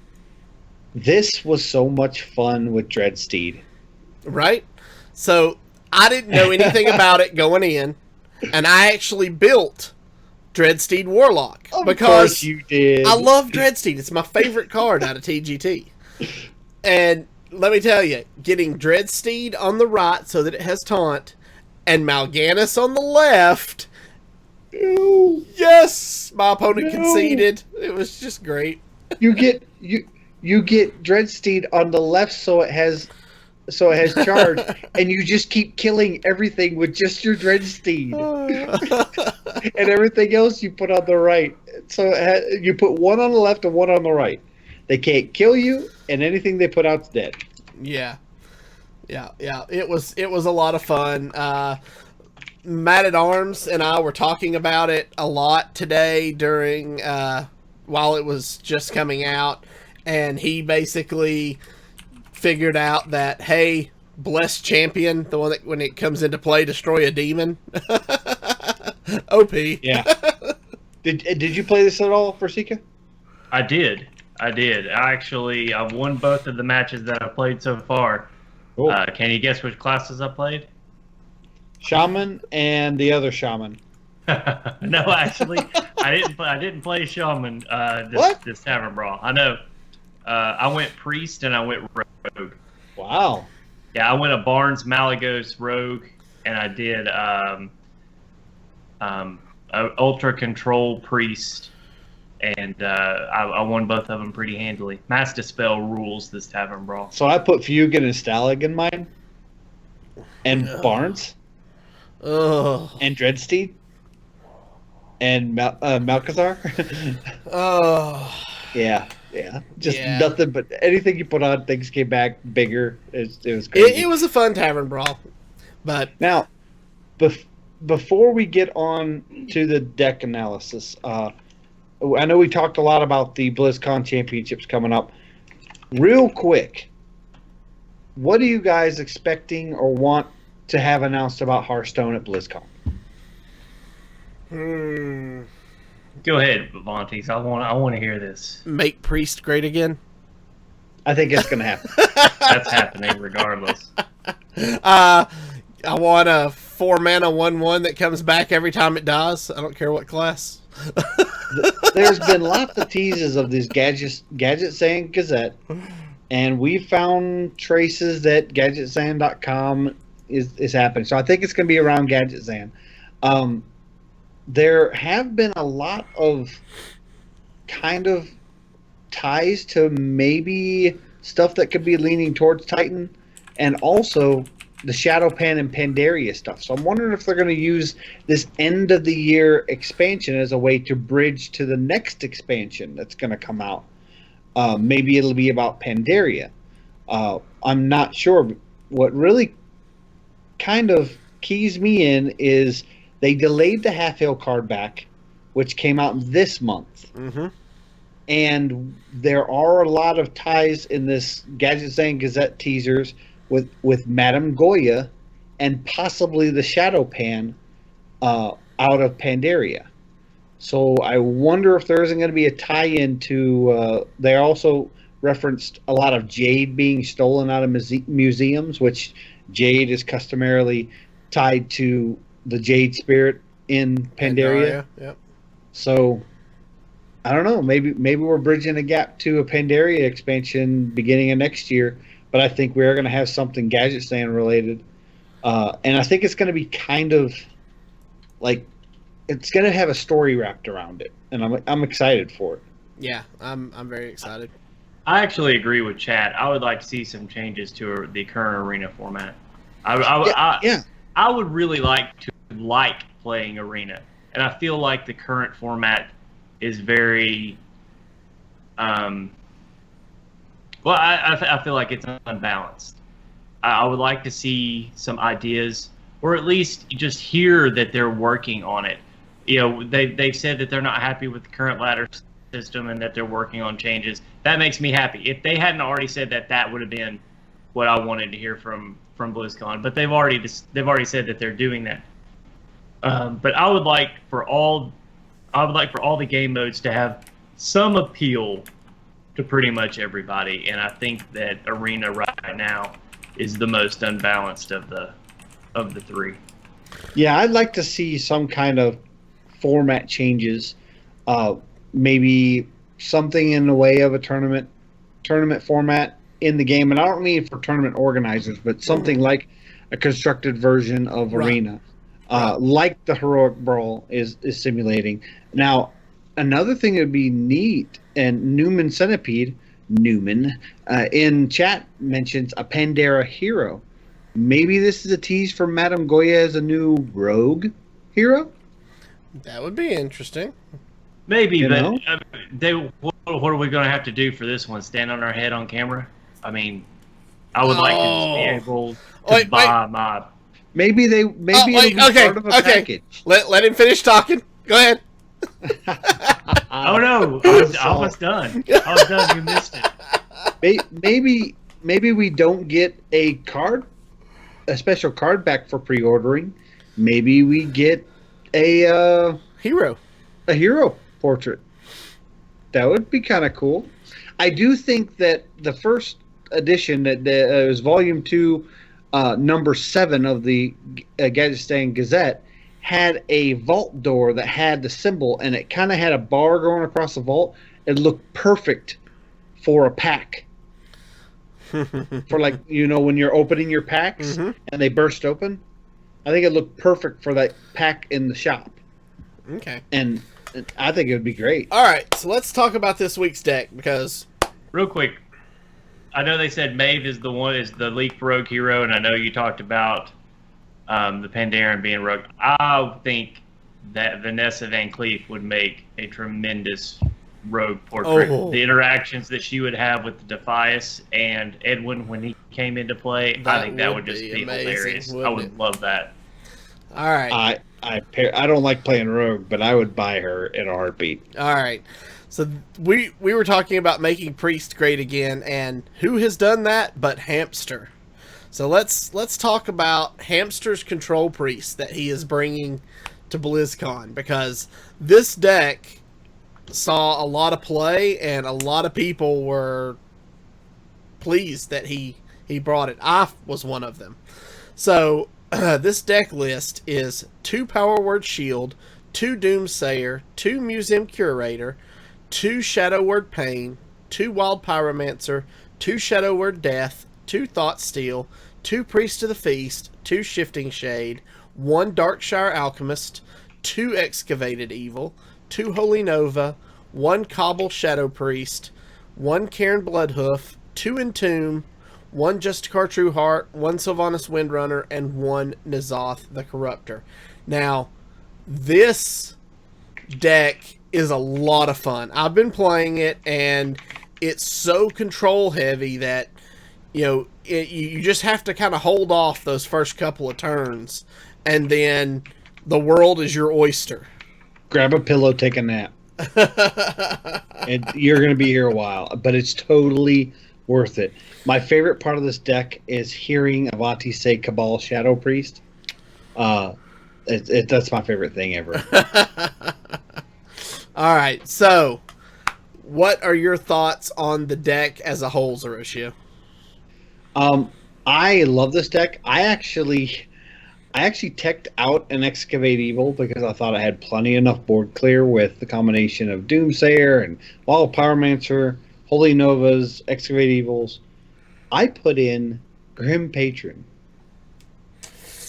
This was so much fun with Dreadsteed. Right? So, I didn't know anything about it going in, and I actually built Dreadsteed Warlock. Of course you did. I love Dreadsteed. It's my favorite card out of TGT. And let me tell you, getting Dreadsteed on the right so that it has taunt, and Mal'Ganis on the left. No. Yes! My opponent conceded. It was just great. You get Dreadsteed on the left so it has charge, and you just keep killing everything with just your Dreadsteed. And everything else you put on the right. So you put one on the left and one on the right. They can't kill you, and anything they put out's dead. Yeah. It was a lot of fun. Matt at Arms and I were talking about it a lot today during while it was just coming out. and he basically figured out that, hey, blessed champion, the one that when it comes into play, destroy a demon. OP. Yeah. Did you play this at all for Sika? I did. I won both of the matches that I played so far. Cool. Can you guess which classes I played? Shaman and the other Shaman. No, actually, I didn't play Shaman this Tavern Brawl. I know. I went Priest and I went Rogue. Wow. Yeah, I went a Barnes Malagos Rogue, and I did Ultra Control Priest, and I won both of them pretty handily. Mass Dispel rules this Tavern Brawl. So I put Fugue and Stalag in mine, and Barnes, and Dreadsteed, and Malcazar. Yeah. Just nothing but anything you put on, things came back bigger. It was crazy. It was a fun Tavern Brawl. But now, before we get on to the deck analysis, I know we talked a lot about the BlizzCon Championships coming up. Real quick, what are you guys expecting or want to have announced about Hearthstone at BlizzCon? Go ahead, Vontaze. I want to hear this. Make Priest great again. I think it's going to happen. That's happening regardless. I want a 4-mana 1/1 that comes back every time it dies. I don't care what class. There's been lots of teases of these Gadget Saying Gazette, and we found traces that GadgetSand.com is happening. So I think it's going to be around Gadget Sand. There have been a lot of kind of ties to maybe stuff that could be leaning towards Titan, and also the Shadowpan and Pandaria stuff. So I'm wondering if they're going to use this end of the year expansion as a way to bridge to the next expansion that's going to come out. Maybe it'll be about Pandaria. I'm not sure. What really kind of keys me in is they delayed the Half Hill card back, which came out this month. Mm-hmm. And there are a lot of ties in this Gadget Saying Gazette teasers with Madame Goya and possibly the Shadowpan out of Pandaria. So I wonder if there isn't going to be a tie-in to... they also referenced a lot of jade being stolen out of museums, which jade is customarily tied to the jade spirit in Pandaria. Yep. So I don't know. Maybe we're bridging a gap to a Pandaria expansion beginning of next year. But I think we are going to have something Gadget Stand related, and I think it's going to be kind of like it's going to have a story wrapped around it, and I'm excited for it. Yeah, I'm very excited. I actually agree with Chad. I would like to see some changes to the current arena format. I would really like playing arena, and I feel like the current format is very. Well, I feel like it's unbalanced. I would like to see some ideas, or at least just hear that they're working on it. You know, they've said that they're not happy with the current ladder system and that they're working on changes. That makes me happy. If they hadn't already said that, that would have been what I wanted to hear from BlizzCon. But they've already said that they're doing that. But I would like for all the game modes to have some appeal to pretty much everybody, and I think that arena right now is the most unbalanced of the three. Yeah, I'd like to see some kind of format changes, maybe something in the way of a tournament format in the game, and I don't mean for tournament organizers, but something like a constructed version of arena, like the Heroic Brawl is simulating. Now, another thing that would be neat, and Newman Centipede, in chat mentions a Pandera hero. Maybe this is a tease for Madame Goya as a new rogue hero? That would be interesting. Maybe, but what are we going to have to do for this one? Stand on our head on camera? I mean, I would like to just be able to buy my... Maybe it'll be part of a package. Let him finish talking. Go ahead. Oh no, I was done. I was done. You missed it. Maybe we don't get a special card back for pre-ordering. Maybe we get a hero portrait. That would be kind of cool. I do think that the first edition that was Volume 2, Number 7 of the Gadgetistan Gazette had a vault door that had the symbol, and it kind of had a bar going across the vault. It looked perfect for a pack. For like, when you're opening your packs and they burst open. I think it looked perfect for that pack in the shop. Okay. And I think it would be great. All right, so let's talk about this week's deck because... Real quick, I know they said Maeve is the leaked rogue hero, and I know you talked about the Pandaren being rogue. I think that Vanessa Van Cleef would make a tremendous rogue portrait. Oh. The interactions that she would have with Defias and Edwin when he came into play, I think that would just be hilarious. I would love that. All right. I don't like playing rogue, but I would buy her in a heartbeat. All right. So we were talking about making Priest great again, and who has done that but Hamster? So let's talk about Hamster's Control Priest that he is bringing to BlizzCon, because this deck saw a lot of play and a lot of people were pleased that he brought it. I was one of them. So this deck list is 2 Power Word Shield, 2 Doomsayer, 2 Museum Curator, 2 Shadow Word Pain, 2 Wild Pyromancer, 2 Shadow Word Death, 2 Thought Steal, 2 Priest of the Feast, 2 Shifting Shade, 1 Darkshire Alchemist, 2 Excavated Evil, 2 Holy Nova, 1 Cobble Shadow Priest, 1 Cairn Bloodhoof, 2 Entomb, 1 Justicar Trueheart, 1 Sylvanas Windrunner, and 1 N'Zoth the Corruptor. Now, this deck is a lot of fun. I've been playing it, and it's so control heavy that you just have to kind of hold off those first couple of turns, and then the world is your oyster. Grab a pillow, take a nap. And you're going to be here a while, but it's totally worth it. My favorite part of this deck is hearing Avati say Cabal Shadow Priest. That's my favorite thing ever. All right, so what are your thoughts on the deck as a whole, Zoroshio? I love this deck. I actually teched out an Excavate Evil because I thought I had plenty enough board clear with the combination of Doomsayer and Wild Pyromancer, Holy Novas, Excavate Evils. I put in Grim Patron.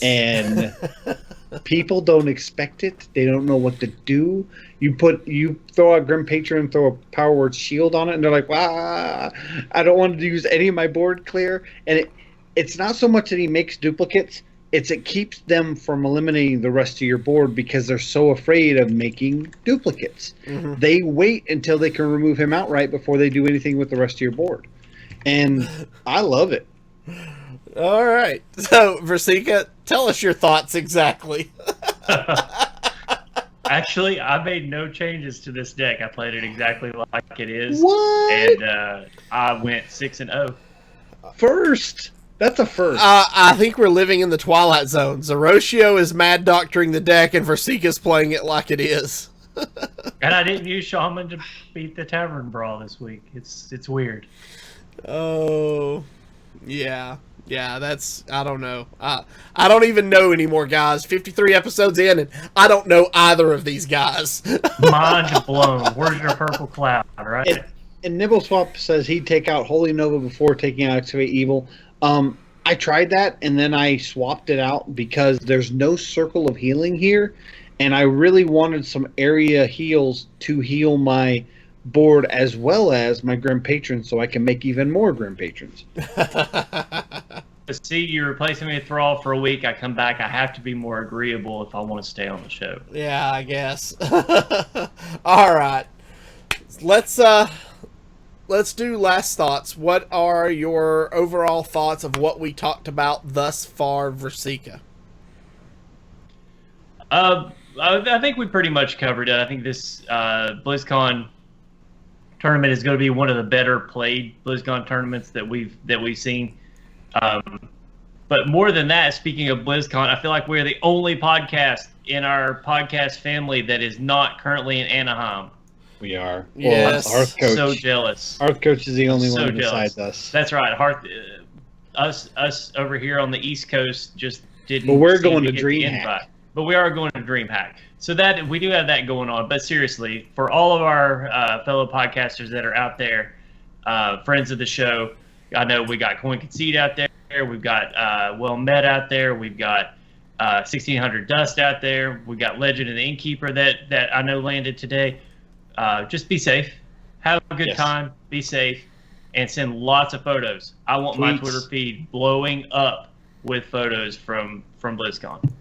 And people don't expect it. They don't know what to do. You throw a Grim Patron and throw a Power Word Shield on it, and they're like, "Wow, I don't want to use any of my board clear." And it's not so much that he makes duplicates; it keeps them from eliminating the rest of your board because they're so afraid of making duplicates. Mm-hmm. They wait until they can remove him outright before they do anything with the rest of your board, and I love it. All right, so Versika, tell us your thoughts exactly. Actually, I made no changes to this deck. I played it exactly like it is. What? And I went 6-0. First. That's a first. I think we're living in the Twilight Zone. Zoroshio is mad doctoring the deck, and Versika's playing it like it is. And I didn't use Shaman to beat the Tavern Brawl this week. It's weird. Oh, yeah. Yeah, that's, I don't know. I don't even know anymore, guys. 53 episodes in, and I don't know either of these guys. Mind blown. Where's your purple cloud, right? And Nibble Swap says he'd take out Holy Nova before taking out Excavate Evil. I tried that, and then I swapped it out because there's no circle of healing here, and I really wanted some area heals to heal my board as well as my Grim Patrons so I can make even more Grim Patrons. See, you're replacing me with Thrall for a week. I come back. I have to be more agreeable if I want to stay on the show. Yeah, I guess. All right. Let's do last thoughts. What are your overall thoughts of what we talked about thus far, Versika? I think we pretty much covered it. I think this BlizzCon tournament is going to be one of the better played BlizzCon tournaments that we've seen. But more than that, speaking of BlizzCon, I feel like we're the only podcast in our podcast family that is not currently in Anaheim. We are. Yes. Well, Hearth Coach. So jealous. Hearth Coach is the only So one jealous. besides us. That's right. Us over here on the East Coast just didn't. But we're seem going to get the DreamHack. invite. But we are going to DreamHack. So that we do have that going on. But seriously, for all of our fellow podcasters that are out there, friends of the show, I know we got Coin Conceit out there. We've got Well Met out there. We've got 1600 Dust out there. We've got Legend of the Innkeeper that I know landed today. Just be safe. Have a good time. Be safe. And send lots of photos. I want my Twitter feed blowing up with photos from BlizzCon.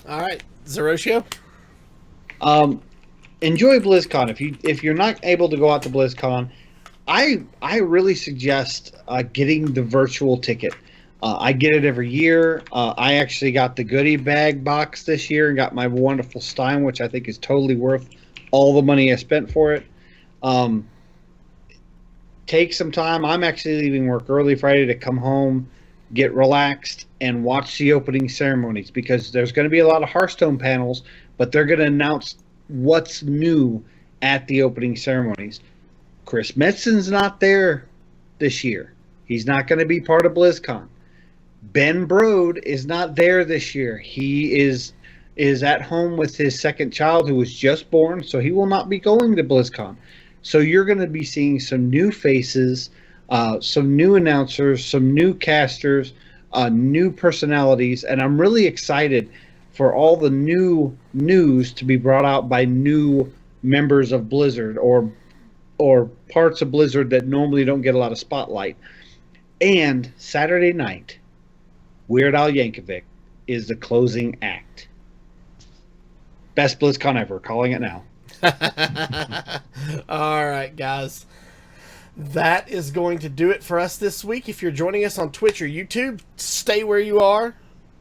All right, Zeroshio. Enjoy BlizzCon. If you're not able to go out to BlizzCon, I really suggest getting the virtual ticket. I get it every year. I actually got the goodie bag box this year and got my wonderful Stein, which I think is totally worth all the money I spent for it. Take some time. I'm actually leaving work early Friday to come home, get relaxed, and watch the opening ceremonies because there's going to be a lot of Hearthstone panels, but they're going to announce what's new at the opening ceremonies. Chris Metzon's not there this year. He's not going to be part of BlizzCon. Ben Brode is not there this year. He is at home with his second child who was just born, so he will not be going to BlizzCon. So you're going to be seeing some new faces, some new announcers, some new casters, new personalities, and I'm really excited for all the new news to be brought out by new members of Blizzard or parts of Blizzard that normally don't get a lot of spotlight. And Saturday night, Weird Al Yankovic is the closing act. Best BlizzCon ever. Calling it now. All right, guys. That is going to do it for us this week. If you're joining us on Twitch or YouTube, stay where you are.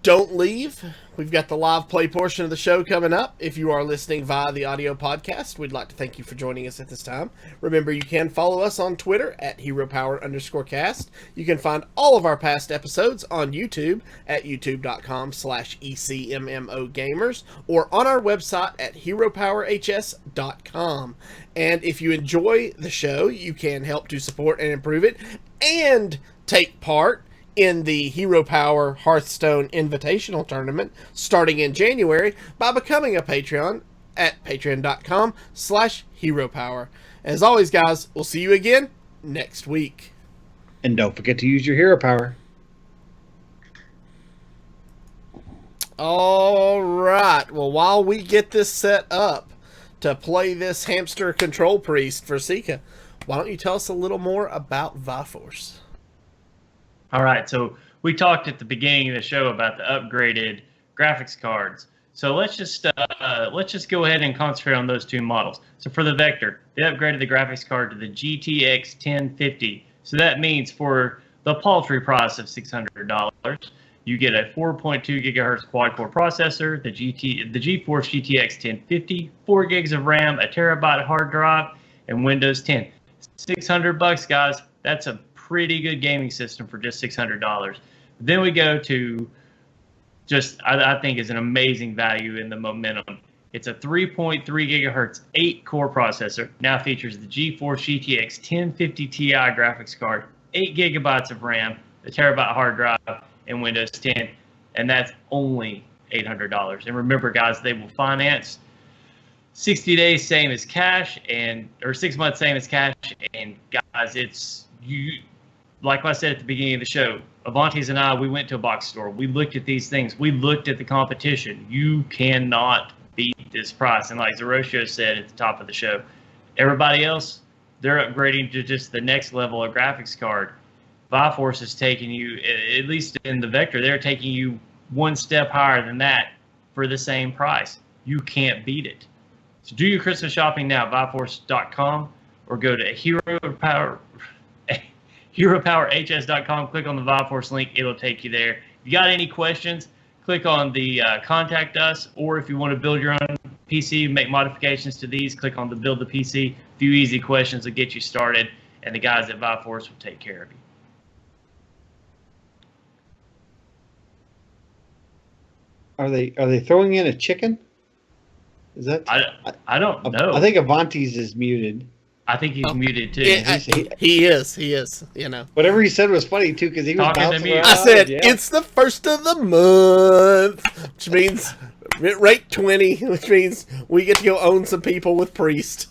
Don't leave. We've got the live play portion of the show coming up. If you are listening via the audio podcast, we'd like to thank you for joining us at this time. Remember, you can follow us on Twitter at HeroPower_cast. You can find all of our past episodes on YouTube at youtube.com/ECMMOgamers or on our website at HeroPowerHS.com. And if you enjoy the show, you can help to support and improve it and take part in the Hero Power Hearthstone Invitational Tournament starting in January by becoming a Patreon at patreon.com/HeroPower. As always, guys, we'll see you again next week. And don't forget to use your hero power. All right. Well, while we get this set up to play this Hamster Control Priest for Sika, why don't you tell us a little more about Viforce? All right, so we talked at the beginning of the show about the upgraded graphics cards. So let's just go ahead and concentrate on those two models. So for the Vector, they upgraded the graphics card to the GTX 1050. So that means for the paltry price of $600, you get a 4.2 gigahertz quad-core processor, the GeForce GTX 1050, 4 gigs of RAM, a terabyte hard drive, and Windows 10. $600, guys. That's a pretty good gaming system for just $600. Then we go to I think is an amazing value in the Momentum. It's a 3.3 gigahertz 8-core processor. Now features the GeForce GTX 1050 Ti graphics card, 8 gigabytes of RAM, a terabyte hard drive, and Windows 10. And that's only $800. And remember, guys, they will finance 60 days, same as cash, or 6 months, same as cash. And guys, like I said at the beginning of the show, Avantes and I, we went to a box store. We looked at these things. We looked at the competition. You cannot beat this price. And like Zeroshio said at the top of the show, everybody else, they're upgrading to just the next level of graphics card. Viforce is taking you, at least in the Vector, they're taking you one step higher than that for the same price. You can't beat it. So do your Christmas shopping now, Viforce.com, or go to HeroPowerHS.com. Click on the Viforce link. It'll take you there. If you got any questions, click on the Contact Us, or if you want to build your own PC, make modifications to these, click on the build the PC. A few easy questions will get you started, and the guys at Viforce will take care of you. Are they throwing in a chicken? Is that? I don't know. I think Avanti's is muted. I think he's muted too. He is. You know. Whatever he said was funny too, because he was Talking to bouncing me. around. I said yeah. it's the 1st of the month, which means rate 20, which means we get to go own some people with Priest.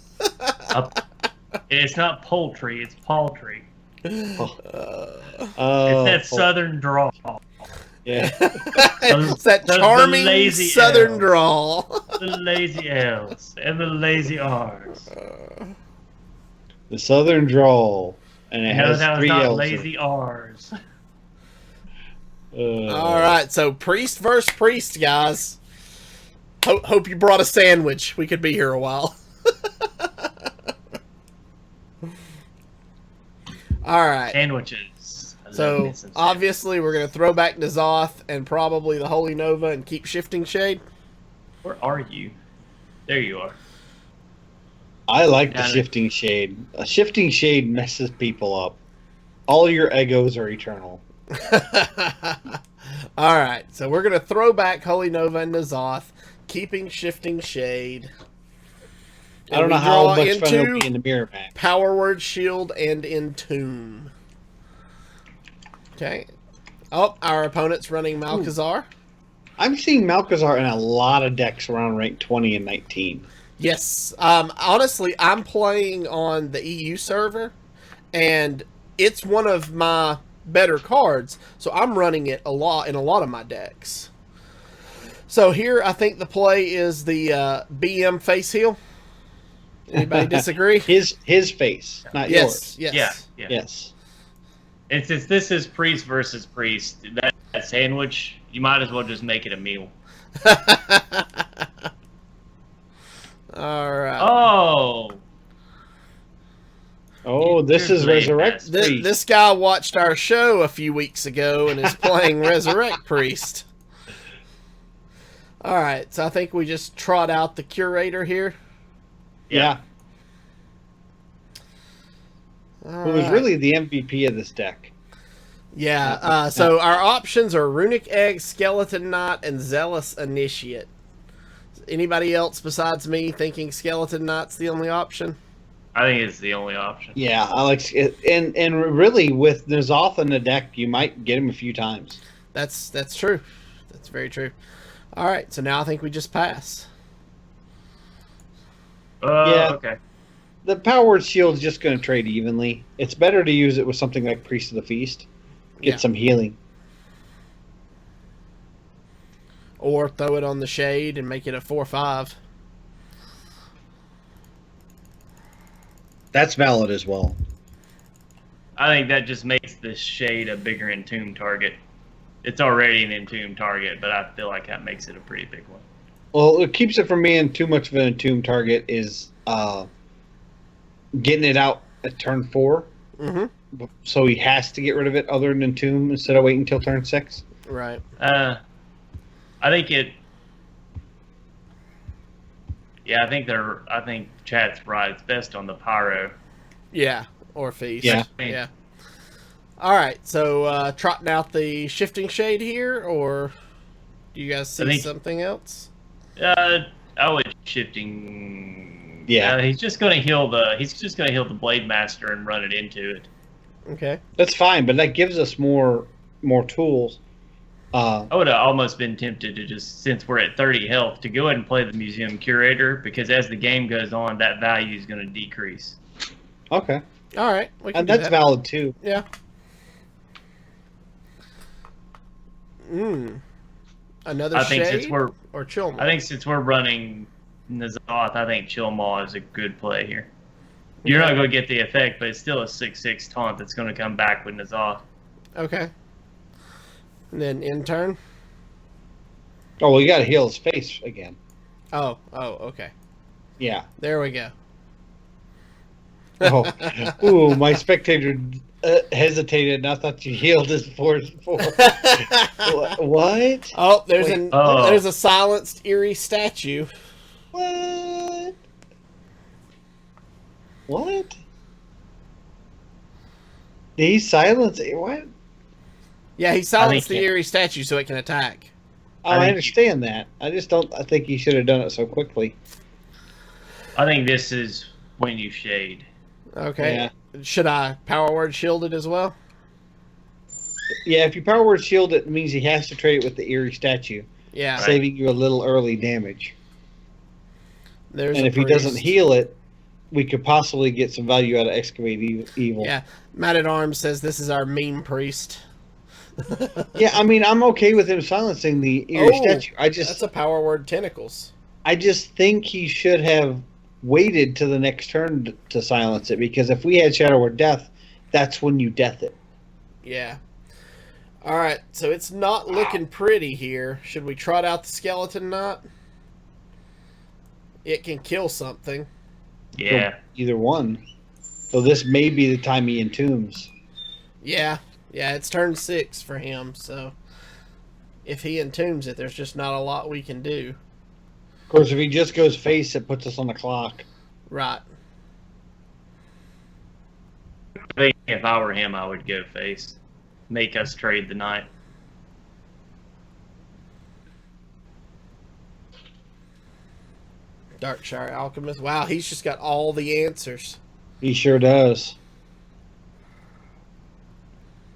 It's not poultry, it's paltry. Oh, It's that southern drawl. yeah. It's that the charming lazy southern elves. drawl. The lazy L's and the lazy R's. The southern drawl, and it Notice has how it's 3 not L's. lazy R's. All right, so Priest versus Priest, guys. Hope you brought a sandwich. We could be here a while. All right. Sandwiches. So obviously we're gonna throw back N'Zoth and probably the Holy Nova and keep shifting shade. Where are you? There you are. I like the Got it. shifting shade. A shifting shade messes people up. All your egos are eternal. All right, so we're gonna throw back Holy Nova and N'Zoth, keeping shifting shade. I don't And know we how draw much fun it'll into be in the mirror match. Power Word Shield and Entomb. Okay. Oh, our opponent's running Malkazar. I'm seeing Malkazar in a lot of decks around rank 20 and 19. Yes. Honestly, I'm playing on the EU server, and it's one of my better cards, so I'm running it a lot in a lot of my decks. So here, I think the play is the BM face heal. Anybody disagree? His face, not yours. Yes. Yeah. Yes. And since this is priest versus priest, that sandwich, you might as well just make it a meal. All right. Oh, this Here's is the Resurrect best. Priest. This guy watched our show a few weeks ago and is playing Resurrect Priest. All right, so I think we just trot out the Curator here. Yeah. All Who was right. really the MVP of this deck. Yeah, so our options are Runic Egg, Skeleton Knight, and Zealous Initiate. Anybody else besides me thinking Skeleton Knight's the only option? I think it's the only option. Yeah, I like it. And really, with N'Zoth in the deck, you might get him a few times. That's true. That's very true. All right, so now I think we just pass. Yeah. Okay. The Power Word Shield is just going to trade evenly. It's better to use it with something like Priest of the Feast. Get Yeah. some healing. Or throw it on the Shade and make it a 4/5. That's valid as well. I think that just makes this shade a bigger Entomb target. It's already an Entomb target, but I feel like that makes it a pretty big one. Well, what keeps it from being too much of an Entomb target is getting it out at turn 4. Mm-hmm. So he has to get rid of it other than Entomb instead of waiting until turn 6. Right. I think it. Yeah, I think chat's right. It's best on the pyro. Yeah, or Feast. Yeah. Yeah. All right, so trotting out the Shifting Shade here, or do you guys see something else? I would shifting. Yeah. He's just gonna heal the Blade Master and run it into it. Okay. That's fine, but that gives us more tools. I would have almost been tempted to just, since we're at 30 health, to go ahead and play the Museum Curator, because as the game goes on, that value is going to decrease. Okay. All right. We can And do that's that. valid too. Yeah. Another I think Shade since we're or Chill Maw? I think since we're running N'Zoth, I think Chill Maw is a good play here. You're not going to get the effect, but it's still a 6/6 taunt that's going to come back with N'Zoth. Okay. And then Intern? Oh, well, you got to heal his face again. Oh, okay. Yeah. There we go. Oh, ooh, my spectator hesitated, and I thought you healed his 4/4. What? Oh, there's Wait. there's a silenced eerie statue. What? What? He silenced it. What? Yeah, he silenced the think- eerie statue so it can attack. Oh, I I think understand that. I just don't. I think he should have done it so quickly. I think this is when you shade. Okay. Yeah. Should I power word shield it as well? Yeah, if you power word shield, it means he has to trade it with the eerie statue, Yeah. Right. saving you a little early damage. There's And a if he doesn't priest. heal it, we could possibly get some value out of Excavate Evil. Yeah. Matt at Arms says this is our meme priest. Yeah, I mean, I'm okay with him silencing the eerie statue. That's a power word tentacles. I just think he should have waited to the next turn to silence it, because if we had Shadow Word Death, that's when you death it. Yeah. All right, so it's not looking pretty here. Should we trot out the skeleton knot? It can kill something. Yeah. Either one. So this may be the time he entombs. Yeah. Yeah, it's turn 6 for him, so if he entombs it, there's just not a lot we can do. Of course, if he just goes face, it puts us on the clock. Right. I think if I were him, I would go face. Make us trade the night. Darkshire Alchemist. Wow, he's just got all the answers. He sure does.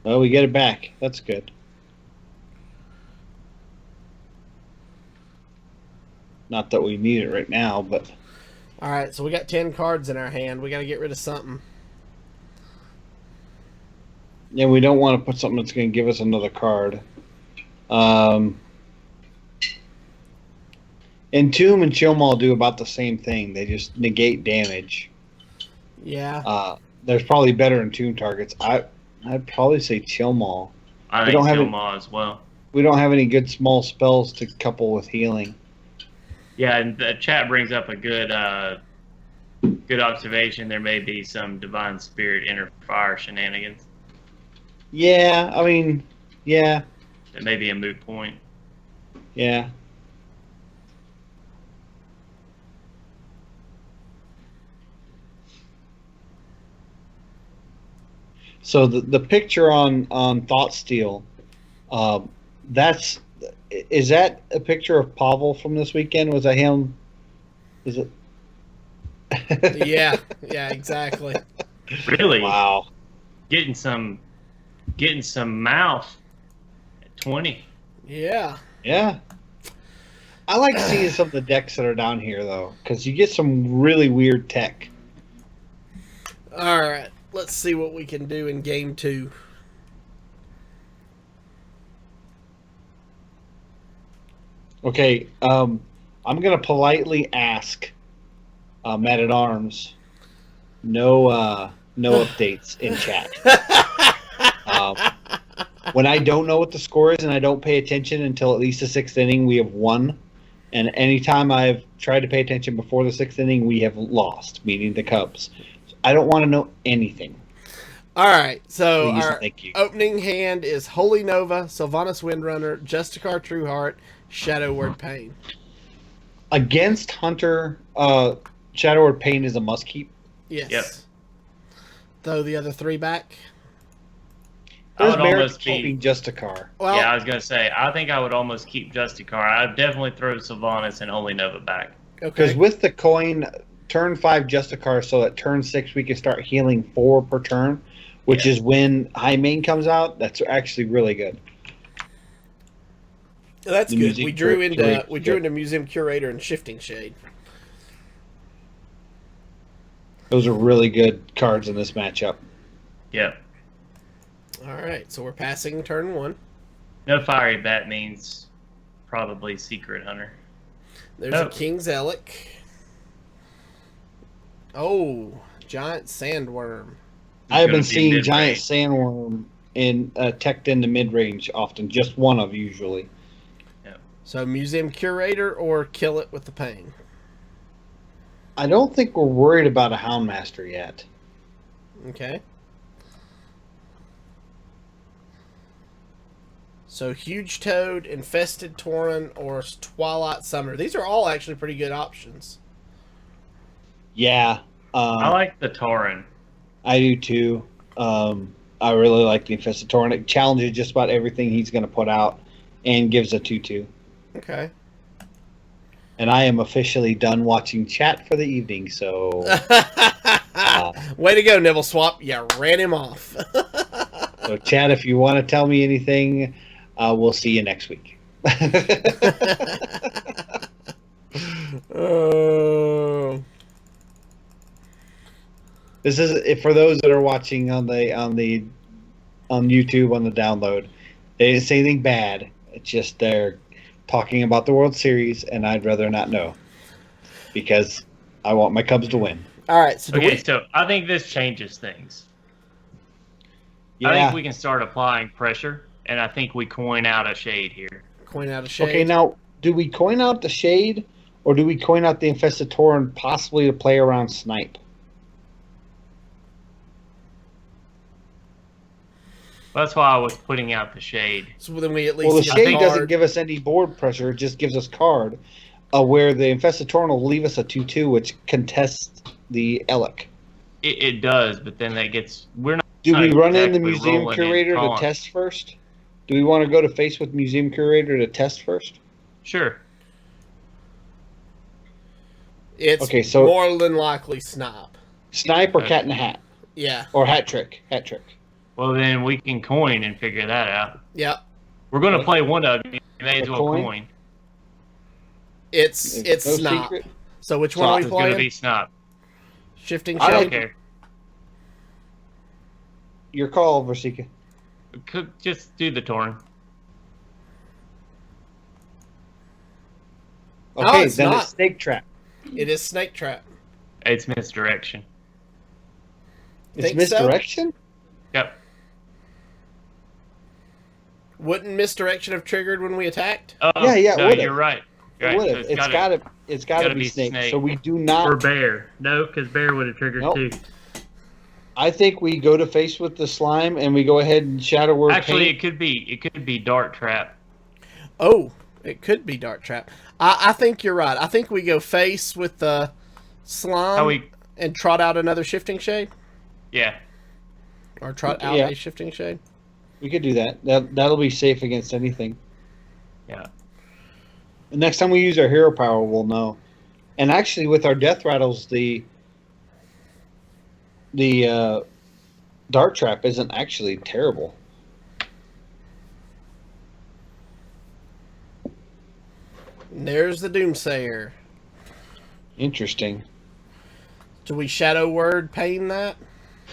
Well, we get it back. That's good. Not that we need it right now, but All right, so we got 10 cards in our hand. We got to get rid of something. yeah, we don't want to put something that's going to give us another card. Entomb and Chill Maul do about the same thing. They just negate damage. Yeah. There's probably better Entomb targets. I'd probably say Chill Maul. I We don't think have Silma as well. We don't have any good small spells to couple with healing. Yeah, and the chat brings up a good good observation. There may be some Divine Spirit Inner Fire shenanigans. Yeah, I mean, yeah, It may be a moot point. yeah. So the picture on Thoughtsteel, is that a picture of Pavel from this weekend? Was that him? Is it? Yeah. Yeah, exactly. Really? Wow. Getting some mouth at 20. Yeah. Yeah. I like seeing some of the decks that are down here though, because you get some really weird tech. All right. Let's see what we can do in game 2. Okay, I'm gonna politely ask Matt at Arms. No updates in chat. When I don't know what the score is and I don't pay attention until at least the 6th inning, we have won. And anytime I've tried to pay attention before the 6th inning, we have lost, meaning the Cubs. So I don't want to know anything. All right. So Please, our thank you. opening hand is Holy Nova, Sylvanas Windrunner, Justicar Trueheart, Shadow Word Pain. Against Hunter, Shadow or Pain is a must keep. Yes. Yep. Throw the other 3 back. I There's would merit almost to keeping be. Justicar. Well, Yeah, I was gonna say. I think I would almost keep Justicar. I'd definitely throw Sylvanas and Holy Nova back. Because okay. with the coin, turn 5 Justicar, so that turn 6 we can start healing 4 per turn, which is when High Main comes out. That's actually really good. That's The good. music We drew curator. into Museum Curator and Shifting Shade. Those are really good cards in this matchup. Yep. All right. So we're passing turn 1. No Fiery Bat means probably Secret Hunter. There's Oh. a King's Elec. Oh, Giant Sandworm. I have gonna been be seeing mid-range. Giant Sandworm in teched into mid range often, just one of usually. So Museum Curator or kill it with the Pain. I don't think we're worried about a Houndmaster yet. Okay. So Huge Toad, Infested Tauren, or Twilight Summoner. These are all actually pretty good options. Yeah. I like the Tauren. I do too. I really like the Infested Tauren. It challenges just about everything he's going to put out and gives a 2/2. Okay. And I am officially done watching chat for the evening, so... Way to go, Nibble Swap. You ran him off. So, chat, if you want to tell me anything, we'll see you next week. This is for those that are watching on YouTube on the download. They didn't say anything bad. It's just they're talking about the World Series, and I'd rather not know because I want my Cubs to win. All right. So so I think this changes things. Yeah. I think we can start applying pressure, and I think we coin out a shade here. Coin out a shade. Okay, now, do we coin out the shade, or do we coin out the Infested Tauren possibly to play around Snipe? That's why I was putting out the shade. So then we at least Well, the get shade a doesn't card. give us any board pressure; it just gives us card. Where the Infested Tauren will leave us a 2/2, which contests the Elec. It does, but then that gets we're not. Do we run in the exactly Museum rolling Curator in to taunt. test first? Do we want to go to face with Museum Curator to test first? Sure. It's Okay, so- more than likely Snipe. Snipe or Cat in the Hat? Yeah. Or Hat Trick? Hat Trick. Well, then we can coin and figure that out. Yep. We're going to play one of them. You may as A well coin? coin. It's No Snipe. secret? So which one are we It's going to playing? be Snap. Shifting I don't Shade? care. Your call, Versika. Just do the Tauren. Okay, it's then not. it's Snake Trap. It is Snake Trap. It's misdirection. It's Think so? misdirection? Yep. Wouldn't misdirection have triggered when we attacked? Oh, Yeah, it no, would've. you're right. You're It right. would So have. It's got to gotta be be snake. snake. So we do Or not. bear. No, because bear would have triggered Nope. too. I think we go to face with the slime and we go ahead and Shadow Word Actually, Paint. it could be Dart Trap. Oh, it could be Dart Trap. I think you're right. I think we go face with the slime and trot out another Shifting Shade. Yeah. Or trot out Yeah. a Shifting Shade. We could do that. That'll be safe against anything. Yeah. The next time we use our hero power, we'll know. And actually, with our death rattles, the dart trap isn't actually terrible. And there's the Doomsayer. Interesting. Do we Shadow Word Pain that?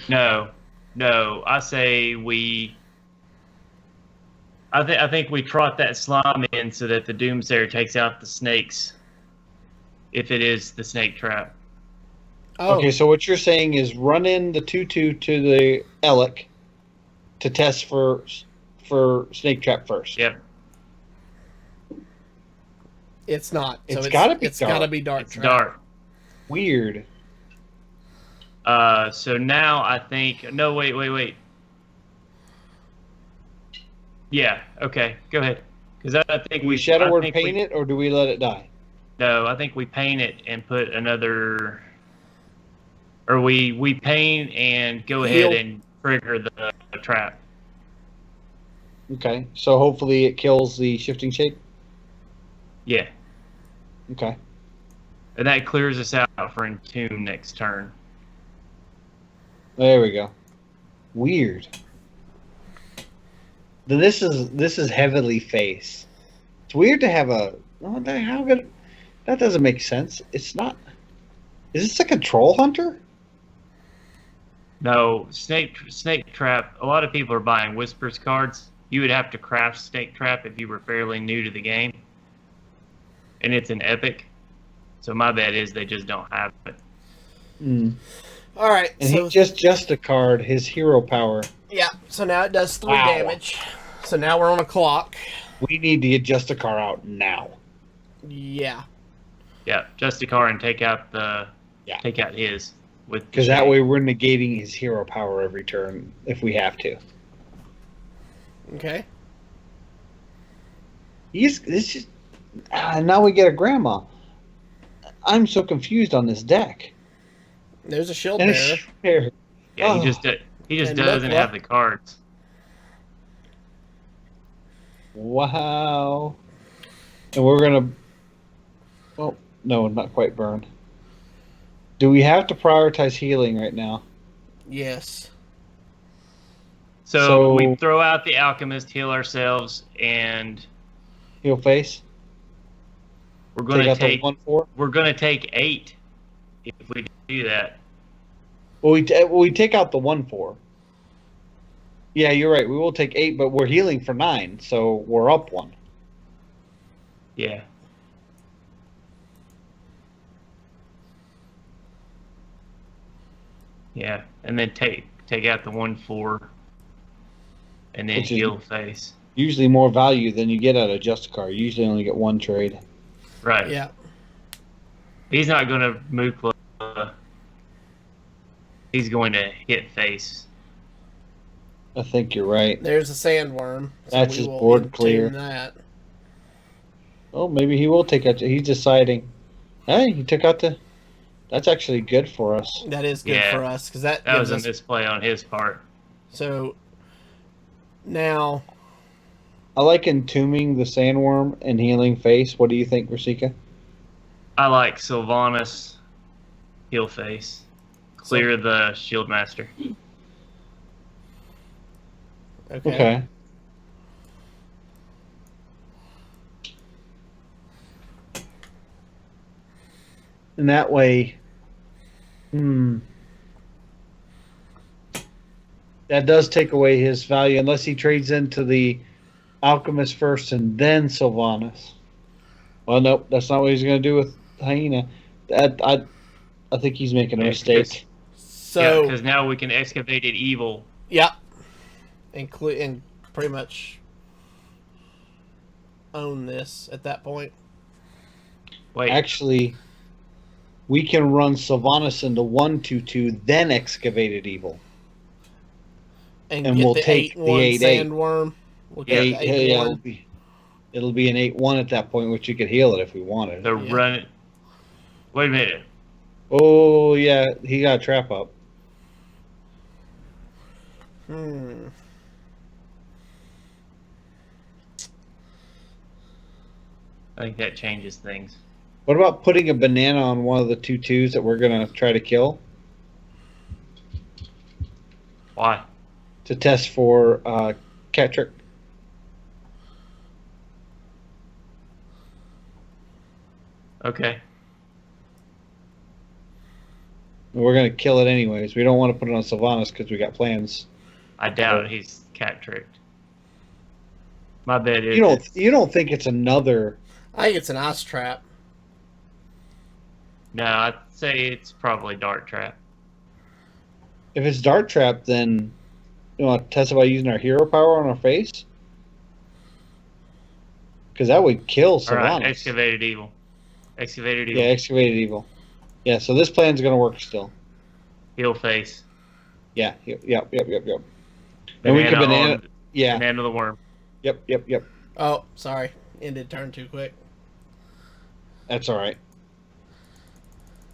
No. I say we. I think we trot that slime in so that the Doomsayer takes out the snakes. If it is the snake trap. Oh, Okay, so what you're saying is run in the 2/2 to the Elec to test for snake trap first. Yep. it's not. So It's gotta be It's Dart. gotta be Dart It's Trap. dark. Weird. So now I think. No, wait. Yeah. Okay. Go ahead. Because I think We Shadow I Word think Paint it, or do we let it die? No, I think we paint it and put another. Or we paint and go ahead and trigger the trap. Okay, so hopefully it kills the shifting shape. Yeah. Okay. And that clears us out for Entomb next turn. There we go. Weird. Then this is heavily face. It's weird to have a. Oh, how good? That doesn't make sense. It's not. Is this a control hunter? No, snake trap. A lot of people are buying Whispers cards. You would have to craft snake trap if you were fairly new to the game, and it's an epic. So my bet is they just don't have it. Mm. All right. And So he just a card. His hero power. yeah. So now it does 3 Wow. damage. So now we're on a clock. We need to adjust the car out now. Yeah. Yeah, Justicar and take out Yeah. his with Because that way we're negating his hero power every turn if we have to. Okay. This is now we get a grandma. I'm so confused on this deck. There's a shield And a bearer. share. Yeah, Oh. he just And doesn't look, have the cards. Wow. And we're gonna. Well, no, not quite burn. Do we have to prioritize healing right now? Yes. So we throw out the alchemist, heal ourselves, and Heal face. we're going to take out the 1/4. we're going to take 8 if we do that. Well, we take out the 1/4. Yeah, you're right. We will take 8, but we're healing for 9, so we're up 1. Yeah. Yeah, and then take out the 1/4, and then Which is- heal face. Usually more value than you get out of Justicar. You usually only get 1 trade. Right. Yeah. He's not going to Mukla. He's going to hit face. I think you're right. There's a sandworm. That's we his will board entomb clear. That. Oh, maybe he will take out. He's deciding. Hey, he took out the. That's actually good for us. That is good Yeah. for us because that That was gives a us. misplay on his part. So now, I like entombing the sandworm and healing face. What do you think, Rasika? I like Sylvanas, heal face, clear the shield master. okay. And that way, that does take away his value unless he trades into the Alchemist first and then Sylvanas. Well, nope, that's not what he's going to do with Hyena. I think he's making a mistake. So because now we can excavate it evil. yeah, and pretty much own this at that point. Wait, Actually, we can run Sylvanas into 1/2/2, then Excavated Evil. And And get we'll the take the 8/1 8/8. sandworm. We'll Yeah, get the Yeah, 8/1. it'll be an 8/1 at that point, which you could heal it if we wanted. the Yeah. run. Wait a minute. Oh, yeah, he got a trap up. I think that changes things. What about putting a banana on one of the 2/2s that we're going to try to kill Why? to test for cat trick? Okay. We're going to kill it anyways. We don't want to put it on Sylvanas because we got plans. I doubt he's cat tricked. My bet is You don't think it's another? I think it's an ice trap. No, I'd say it's probably dart trap. If it's dart trap, then you want to test it by using our hero power on our face? Because that would kill All Sylvanas. right, excavated evil. Excavated evil. Yeah, excavated evil. Yeah, so this plan's going to work still. Heal face. Yeah, yep. And we can banana. on- Yeah, Banana the worm. yep. Oh, sorry. Ended turn too quick. That's all right.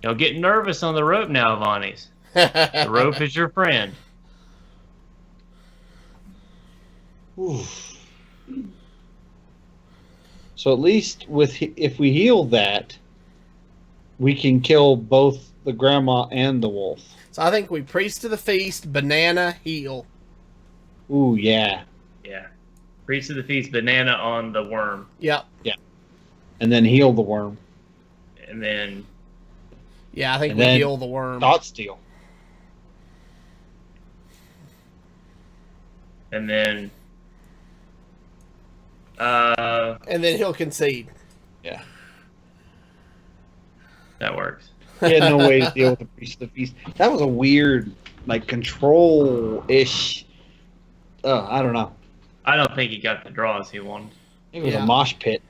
Don't get nervous on the rope now, Vonnies. The rope is your friend. Oof. So at least if we heal that, we can kill both the grandma and the wolf. So I think we priest to the feast, banana, heal. Ooh, yeah. Yeah. Priest of the feast, banana on the worm. Yep. And then heal the worm. And then Yeah, I think And we then heal the worm. Thought steal. and then And then he'll concede. Yeah. that works. He had no way to deal with the priest of the feast. That was a weird, like, control-ish. I don't know. I don't think he got the draws he wanted. It was Yeah. a mosh pit.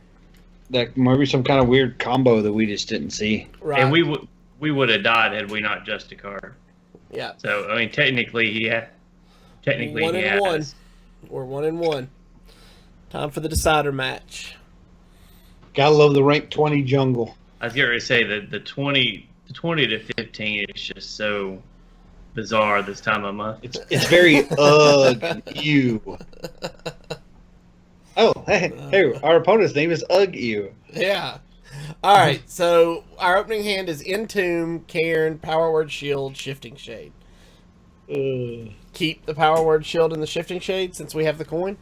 That maybe some kind of weird combo that we just didn't see. Right. And we would have died had we not just a card. Yeah. So I mean, technically he had. Technically One he and has. one. We're 1-1. Time for the decider match. Gotta love the rank 20 jungle. I was going to say that the 20 to 15 is just so bizarre this time of month. It's very you. Oh, hey, our opponent's name is you. Yeah. All right, so our opening hand is Entomb, Cairn, Power Word Shield, Shifting Shade. Keep the Power Word Shield and the Shifting Shade since we have the coin?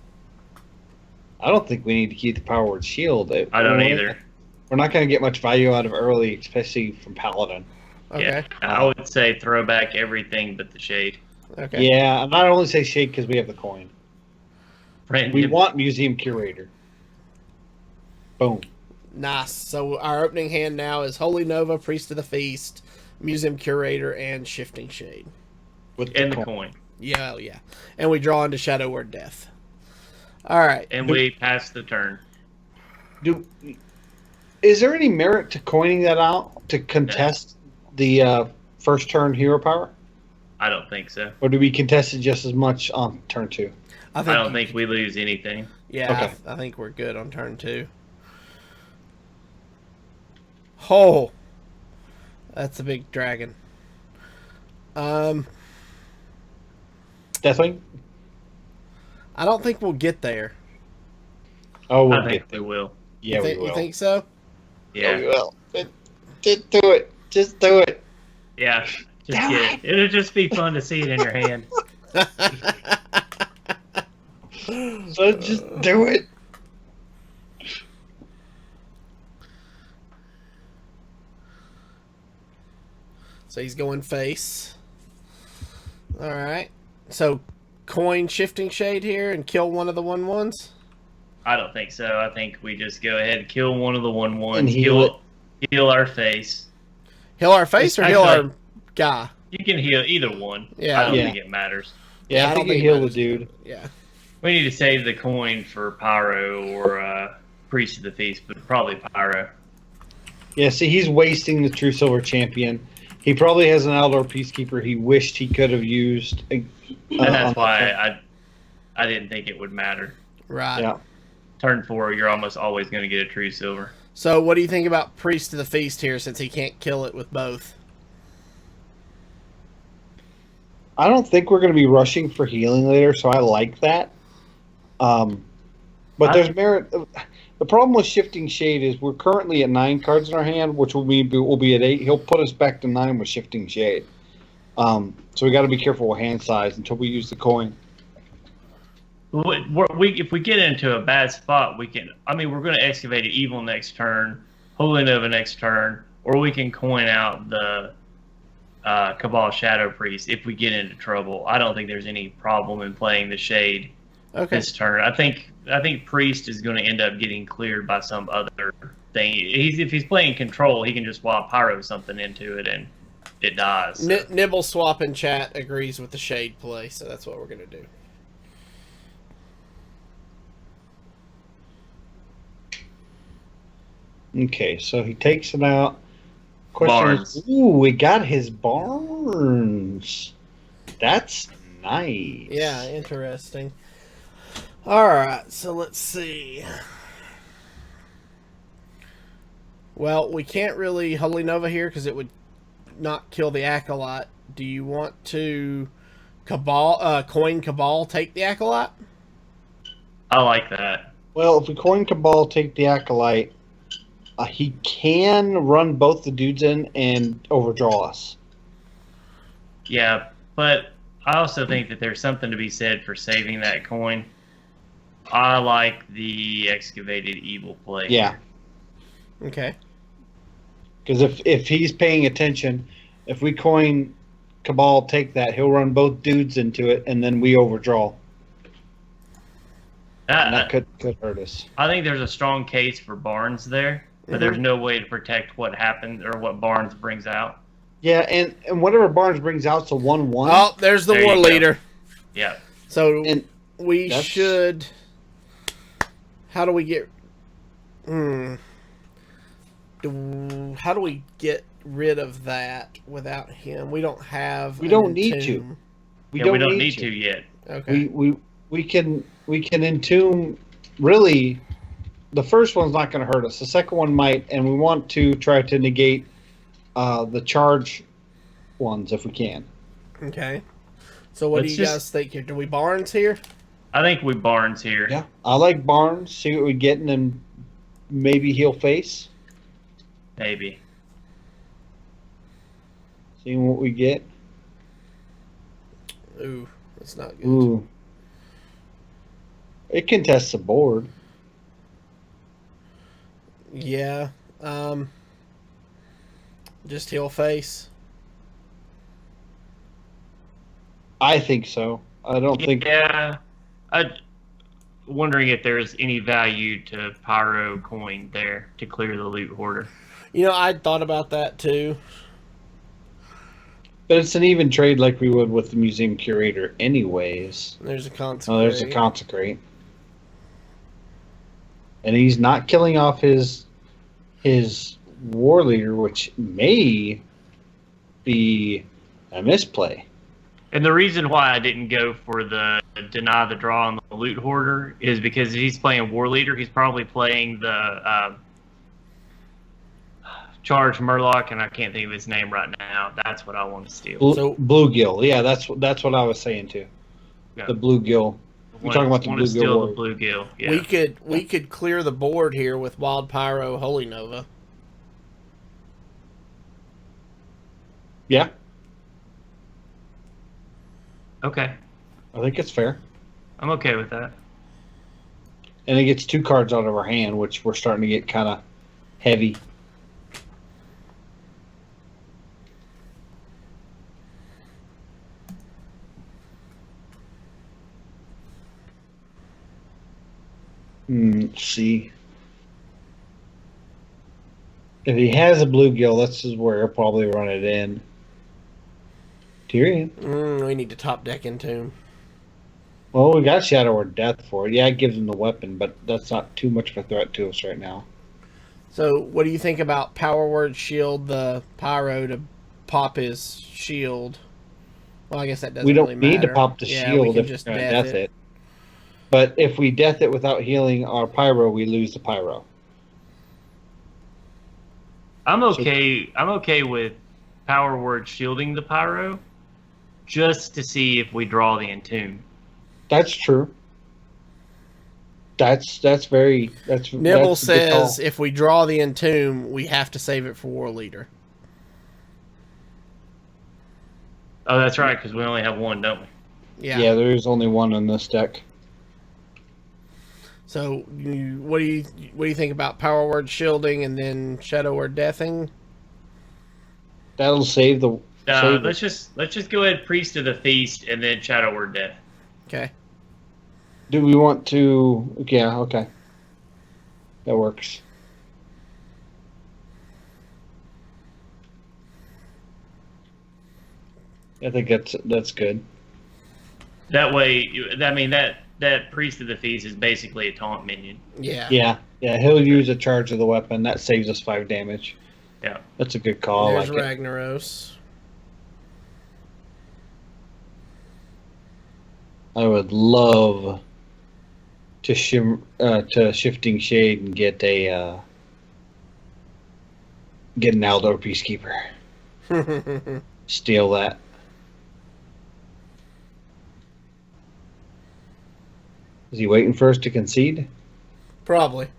I don't think we need to keep the Power Word Shield. I don't either. We're not going to get much value out of early, especially from Paladin. Okay. Yeah, I would say throw back everything but the Shade. Okay. Yeah, and not only say Shade because we have the coin. Brandon, We want Museum Curator. Boom. Nice. So our opening hand now is Holy Nova, Priest of the Feast, Museum Curator, and Shifting Shade. With and the coin. Yeah, yeah. And we draw into Shadow Word Death. All right. And we pass the turn. Is there any merit to coining that out to contest the first turn hero power? I don't think so. Or do we contest it just as much on turn 2? I don't think we lose anything. Yeah, Okay. I think we're good on turn 2. Oh, that's a big dragon. Deathwing? I don't think we'll get there. Oh, we'll I think get we will. Yeah, we will. You think so? Yeah. We will. Just do it. Just do it. Yeah. Just get it. It'll just be fun to see it in your hand. So just do it. So he's going face. All right. So coin Shifting Shade here and kill one of the 1/1s? I don't think so. I think we just go ahead and kill one of the 1/1s. And heal Heal our face. Heal our face or heal our guy? You can heal either one. Yeah. I don't Yeah. think it matters. Yeah, I I don't think you think it heal the matters. dude. Yeah. We need to save the coin for Pyro or Priest of the Feast, but probably Pyro. Yeah, see, he's wasting the True Silver Champion. He probably has an Outdoor Peacekeeper he wished he could have used. And that's why I didn't think it would matter. Right. Yeah. Turn 4, you're almost always going to get a True Silver. So what do you think about Priest of the Feast here since he can't kill it with both? I don't think we're going to be rushing for healing later, so I like that. But there's merit. The problem with Shifting Shade is we're currently at 9 cards in our hand, which will be at 8. He'll put us back to 9 with Shifting Shade. So we got to be careful with hand size until we use the coin. If we get into a bad spot, we can. I mean, we're going to Excavate Evil next turn, Holy Nova next turn, or we can coin out the Cabal Shadow Priest if we get into trouble. I don't think there's any problem in playing the Shade this turn. I think Priest is going to end up getting cleared by some other thing. If he's playing Control, he can just swap Pyro something into it and it dies. So. Nibble Swap in chat agrees with the Shade play, so that's what we're going to do. Okay, so he takes it out. Barnes. Ooh, we got his Barnes. That's nice. Yeah, interesting. All right, so let's see. Well, we can't really Holy Nova here because it would not kill the Acolyte. Do you want to coin Cabal, take the Acolyte? I like that. Well, if we coin Cabal, take the Acolyte, he can run both the dudes in and overdraw us. Yeah, but I also think that there's something to be said for saving that coin. I like the Excavated Evil play. Yeah. Okay. Because if he's paying attention, if we coin Cabal, take that, he'll run both dudes into it, and then we overdraw. And that could hurt us. I think there's a strong case for Barnes there, but there's no way to protect what happened or what Barnes brings out. Yeah, and whatever Barnes brings out's a 1/1. Oh, there's the There War you go. Leader. Yeah. So And we that's- should... How do we get... How do we get rid of that without him? We don't have... We an don't need Entomb. to. We don't need to yet. Okay. We can entomb. Really, the first one's not going to hurt us. The second one might, and we want to try to negate the charge ones if we can. Okay. So what do you guys think here? Do we Barnes here? I think we Barnes here. Yeah, I like Barnes. See what we get, and then maybe he'll face. Maybe. Seeing what we get. Ooh, that's not good. Ooh. It contests the board. Yeah. Just he'll face. I think so. I don't think. Yeah. I'm wondering if there's any value to Pyro coin there to clear the loot hoarder. You know, I'd thought about that too. But it's an even trade like we would with the museum curator, anyways. There's a consecrate. Oh, there's a consecrate. And he's not killing off his war leader, which may be a misplay. And the reason why I didn't go for the deny the draw on the loot hoarder is because if he's playing war leader, he's probably playing the charge Murloc, and I can't think of his name right now. That's what I want to steal. Bluegill, yeah, that's what I was saying too. Yeah. The Bluegill. We're talking about the want to Bluegill. steal the Bluegill. Yeah. We could clear the board here with Wild Pyro Holy Nova. Yeah, Okay, I think it's fair. I'm okay with that. And it gets 2 cards out of our hand, which we're starting to get kind of heavy. Let's see. If he has a bluegill, this is where he'll probably run it in. Tyrion. We need to top deck Entomb. Well, we got Shadow or Death for it. Yeah, it gives him the weapon, but that's not too much of a threat to us right now. So, what do you think about Power Word Shield the Pyro to pop his shield? Well, I guess that doesn't We don't really need matter. to pop the Yeah, we shield can if just we're going to death death it. it. But if we death it without healing our Pyro, we lose the Pyro. I'm okay with Power Word shielding the Pyro, just to see if we draw the Entomb. That's true. That's very Nibble that's a good call. says if we draw the Entomb, we have to save it for War Leader. Oh, that's right, because we only have one, don't we? Yeah, there is only one in this deck. So, what do you think about Power Word shielding and then Shadow Word deathing? That'll save the. Let's just go ahead, Priest of the Feast, and then Shadow Word Death. Okay. Do we want to? Yeah, okay. That works. I think that's good. That way, that Priest of the Feast is basically a taunt minion. Yeah. Yeah. He'll use a charge of the weapon. That saves us 5 damage. Yeah. That's a good call. There's I like it. Ragnaros. I would love to Shifting Shade and get an Aldor Peacekeeper. Steal that. Is he waiting for us to concede? Probably.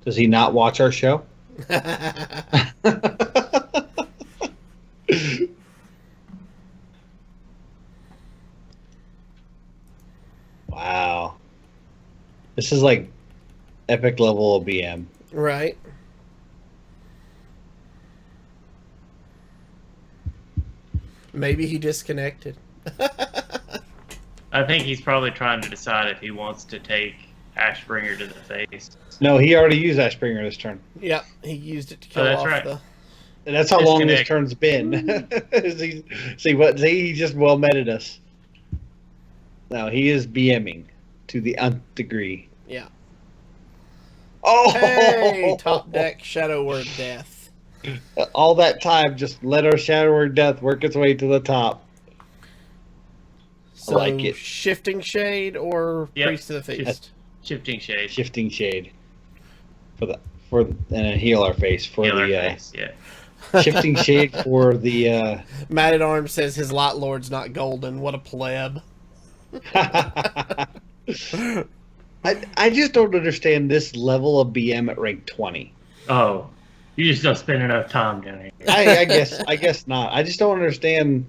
Does he not watch our show? Wow. This is like epic level of BM. Right. Maybe he disconnected. I think he's probably trying to decide if he wants to take Ashbringer to the face. No, he already used Ashbringer this turn. Yep, he used it to kill that's off right. And that's how long this Disconnect. turn's been. He just well meted us. Now he is BMing to the nth degree. Yeah. Oh, Hey, top deck Shadow Word Death. All that time, just let our Shadow Word Death work its way to the top. So, like it. Shifting Shade or Yep. Priest of the Feast? Shifting Shade. Shifting Shade. And a Heal Our Face for Heal the Our Face, yeah. Shifting Shade for the Matt at Arms says his Lot Lord's not golden. What a pleb. I just don't understand this level of BM at rank 20. Oh, you just don't spend enough time down here. I guess not. I just don't understand.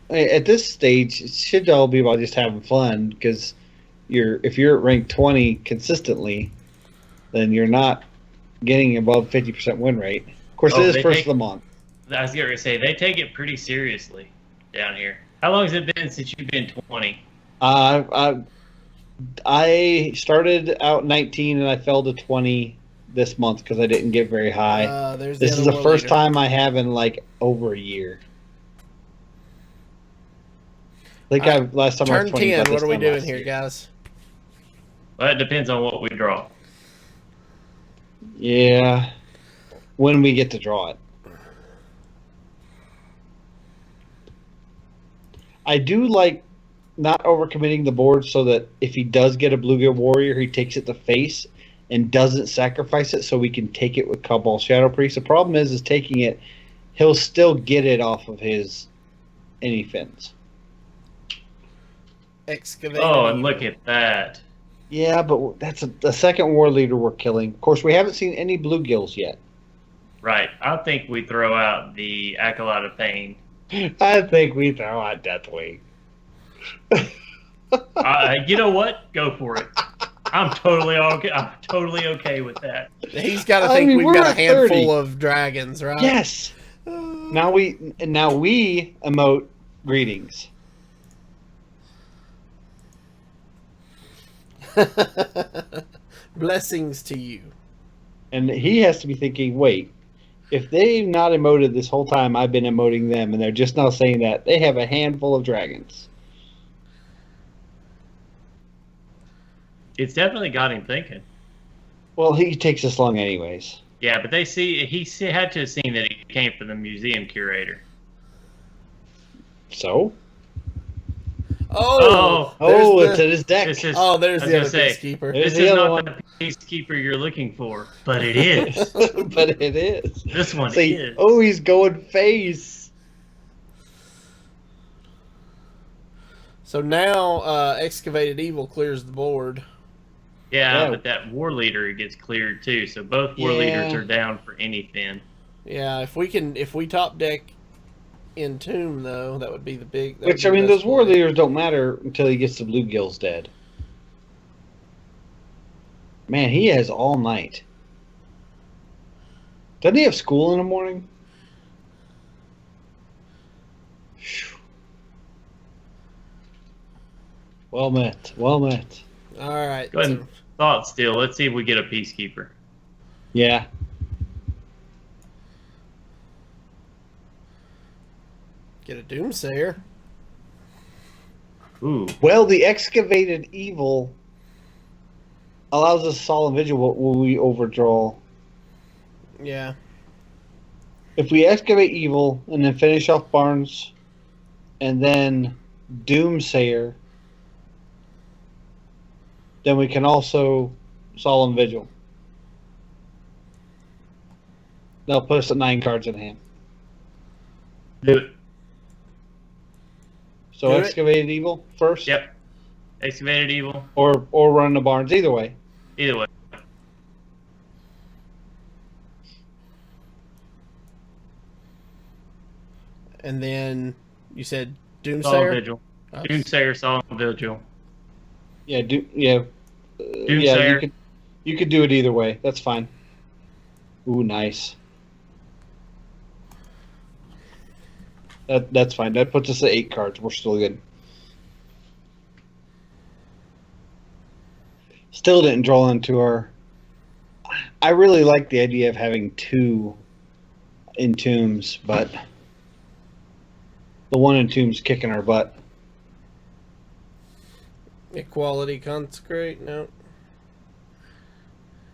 At this stage, it should all be about just having fun, because if you're at rank 20 consistently, then you're not getting above 50% win rate. Of course, it is first of the month. I was going to say, they take it pretty seriously down here. How long has it been since you've been 20? I started out 19 and I fell to 20 this month because I didn't get very high. This is the first time I have in like over a year. I think last time I was 20. Turn 10, what are we doing here, guys? Well, it depends on what we draw. Yeah. When we get to draw it. I do like not overcommitting the board so that if he does get a Bluegill Warrior, he takes it to face and doesn't sacrifice it so we can take it with Cabal Shadow Priest. The problem is taking it, he'll still get it off of his any fins. Excavate. Oh, and look at that. Yeah, but that's the second war leader we're killing. Of course, we haven't seen any bluegills yet. Right. I think we throw out the Acolyte of Pain. I think we throw out Deathwing. You know what? Go for it. I'm totally okay with that. He's got to think we've got a handful of dragons, right? Yes. Now we emote greetings. Blessings to you. And he has to be thinking, wait, if they've not emoted this whole time I've been emoting them, and they're just now saying that, they have a handful of dragons. It's definitely got him thinking. Well, he takes this long anyways. Yeah, but he had to have seen that it came from the museum curator. So? It's in his deck. there's the other Peacekeeper. This is not the Peacekeeper you're looking for, but it is. But it is. This one is. Oh, he's going face. So now Excavated Evil clears the board. Yeah, but that war leader gets cleared too, so both war leaders are down for anything. Yeah, if we top deck Entomb though, that would be the big. Which I mean, those war leaders don't matter until he gets the bluegills dead. Man, he has all night. Doesn't he have school in the morning? Well met. Well met. All right. Go ahead and thought still. Let's see if we get a Peacekeeper. Yeah. Get a Doomsayer. Ooh. Well, the Excavated Evil allows us Solemn Vigil when we overdraw. Yeah. If we Excavate Evil and then finish off Barnes and then Doomsayer, then we can also Solemn Vigil. That'll put us at 9 cards in hand. Do it. So Excavated Evil first? Yep. Excavated Evil. Or run the Barnes, either way. Either way. And then you said Doomsayer? Solemn Vigil. Oh. Doomsayer, Solemn Vigil. Yeah, Doomsayer. Yeah, you could do it either way. That's fine. Ooh, nice. That's fine. That puts us at 8 cards. We're still good. Still didn't draw into our... I really like the idea of having 2 Entombs, but the one Entomb's kicking our butt. Equality Consecrate? No.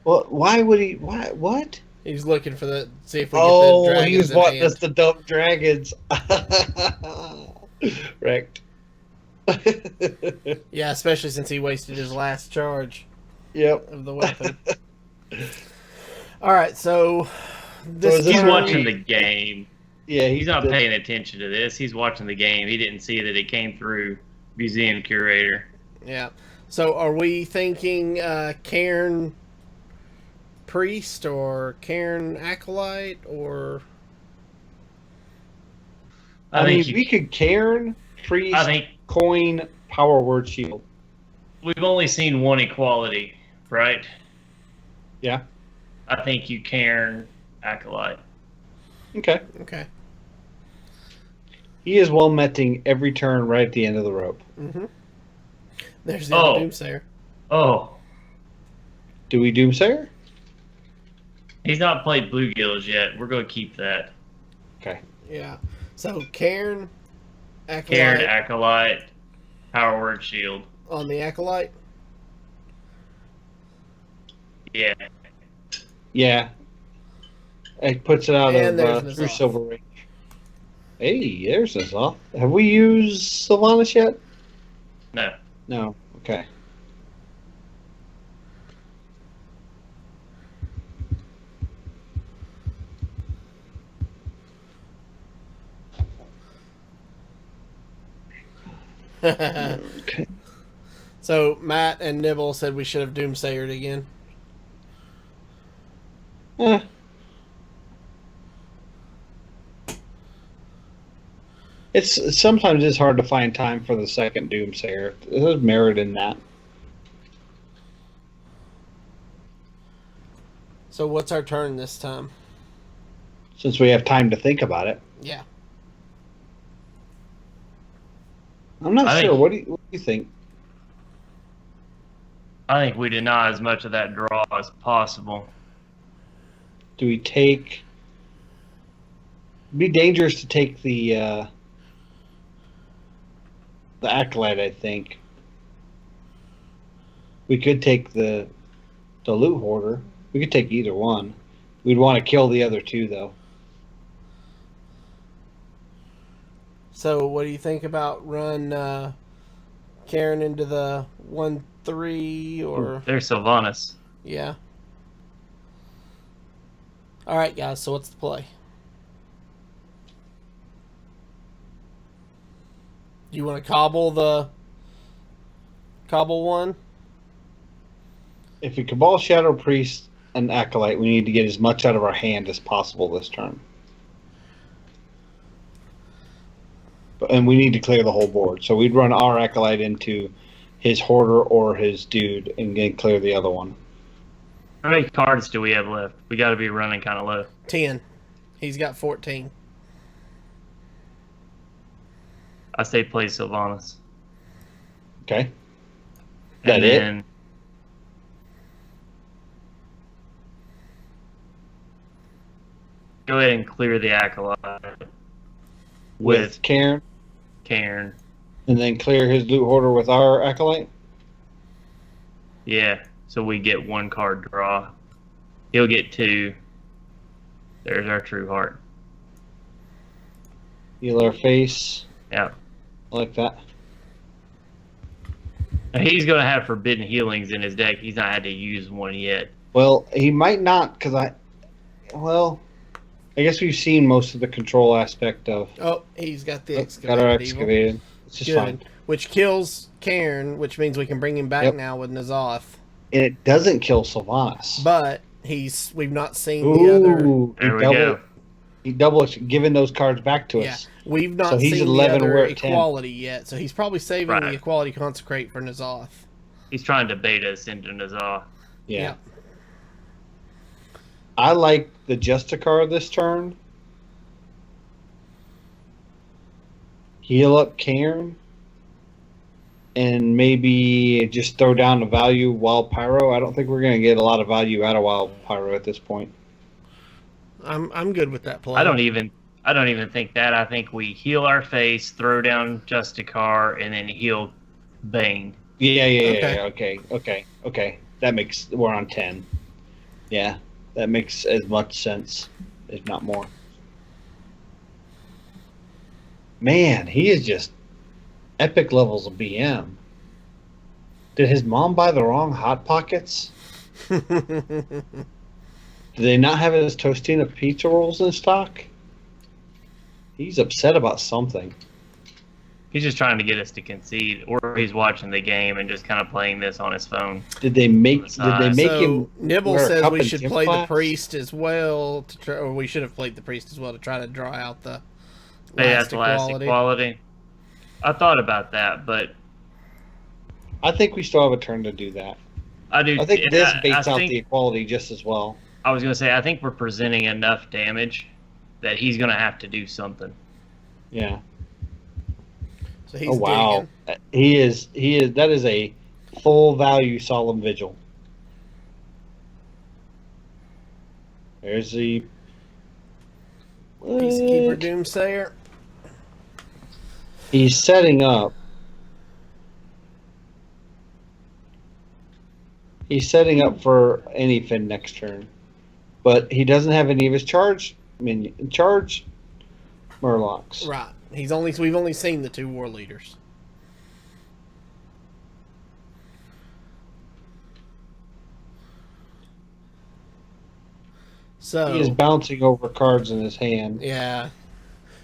Well, why would he... What? He's looking for the... See if we get the dragons. He was wanting us to dump dragons. Wrecked. Yeah, especially since he wasted his last charge Yep. of the weapon. All right, so this is this He's where watching we- the game. Yeah, He's not paying attention to this. He's watching the game. He didn't see that it came through museum curator. Yeah. So are we thinking Cairn Priest or Cairn Acolyte or... I mean, think we could Cairn, Priest, I think Coin, Power Word Shield. we've only seen one equality, right? Yeah. I think you Cairn Acolyte. Okay. Okay. He is well metting every turn right at the end of the rope. Mm-hmm. There's the other Doomsayer. Oh, Do we Doomsayer? he's not played Bluegills yet. We're going to keep that. Okay. Yeah. So Cairn Acolyte Cairn Acolyte, Power Word Shield. on the Acolyte. Yeah. Yeah. It puts it out And there's of through N'Zoth. Silver Ring. Hey, there's N'Zoth. Have we used Sylvanas yet? No. No. Okay. Okay. So Matt and Nibble said we should have Doomsayered again. Eh. It's sometimes it's hard to find time for the second Doomsayer. There's merit in that. So what's our turn this time? Since we have time to think about it. Yeah. I'm not I sure. think- What do you think? I think we deny as much of that draw as possible. Do we take? It'd be dangerous to take the Acolyte, I think. We could take the Loot Hoarder. We could take either one. We'd want to kill the other two, though. So what do you think about run Karen into the 1-3 or There's Sylvanas. yeah? All right, guys. So what's the play? Do you want to cobble one? If we Cabal Shadow Priest and Acolyte, we need to get as much out of our hand as possible this turn. And we need to clear the whole board. So we'd run our Acolyte into his Hoarder or his Dude and then clear the other one. How many cards do we have left? We got to be running kind of low. 10. He's got 14. I say play Sylvanas. Okay? And That it? then go ahead and clear the Acolyte with Cairn, Cairn. and then clear his Loot Hoarder with our Acolyte? Yeah, so we get one card draw. He'll get two. There's our True Heart. Heal our face. Yeah. Like that. Now, he's going to have Forbidden Healings in his deck. He's not had to use one yet. Well, he might not, because I guess we've seen most of the control aspect of. Oh, he's got the Got excavated. our Evil. excavated. It's just Good. fine. Which kills Cairn, which means we can bring him back Yep. now with N'Zoth. And it doesn't kill Sylvanas. But we've not seen the other. Ooh, There we go. He double giving those cards back to Yeah, us. we've not So he's seen 11, the we're other at 10. equality yet. So he's probably saving Right. the equality consecrate for N'Zoth. He's trying to bait us into N'Zoth. Yeah. Yep. I like the Justicar this turn. Heal up Cairn. And maybe just throw down the value Wild Pyro. I don't think we're going to get a lot of value out of Wild Pyro at this point. I'm good with that play. I don't even think that. I think we heal our face, throw down Justicar, and then heal Bane. Yeah. Okay. That makes, we're on 10. Yeah, that makes as much sense, if not more. Man, he is just Epic levels of BM. Did his mom buy the wrong Hot Pockets? Did they not have his Tostina pizza rolls in stock? He's upset about something. He's just trying to get us to concede, or he's watching the game and just kind of playing this on his phone. Did they make So him Nibble wear a says cup we and should gym play the class? priest as well to try, or we should have played the priest as well to try to draw out the Yeah, last it's last equality. I thought about that, but I think we still have a turn to do that. I do. I think and this baits I out think, the equality just as well. I was going to say, I think we're presenting enough damage that he's going to have to do something. Yeah. So he's Oh wow. digging. He is. That is a full value solemn vigil. There's the Peacekeeper Doomsayer. He's setting up. He's setting up for anything next turn, but he doesn't have any of his charge Murlocs. Right. We've only seen the 2 war leaders. So He is bouncing over cards in his hand. yeah.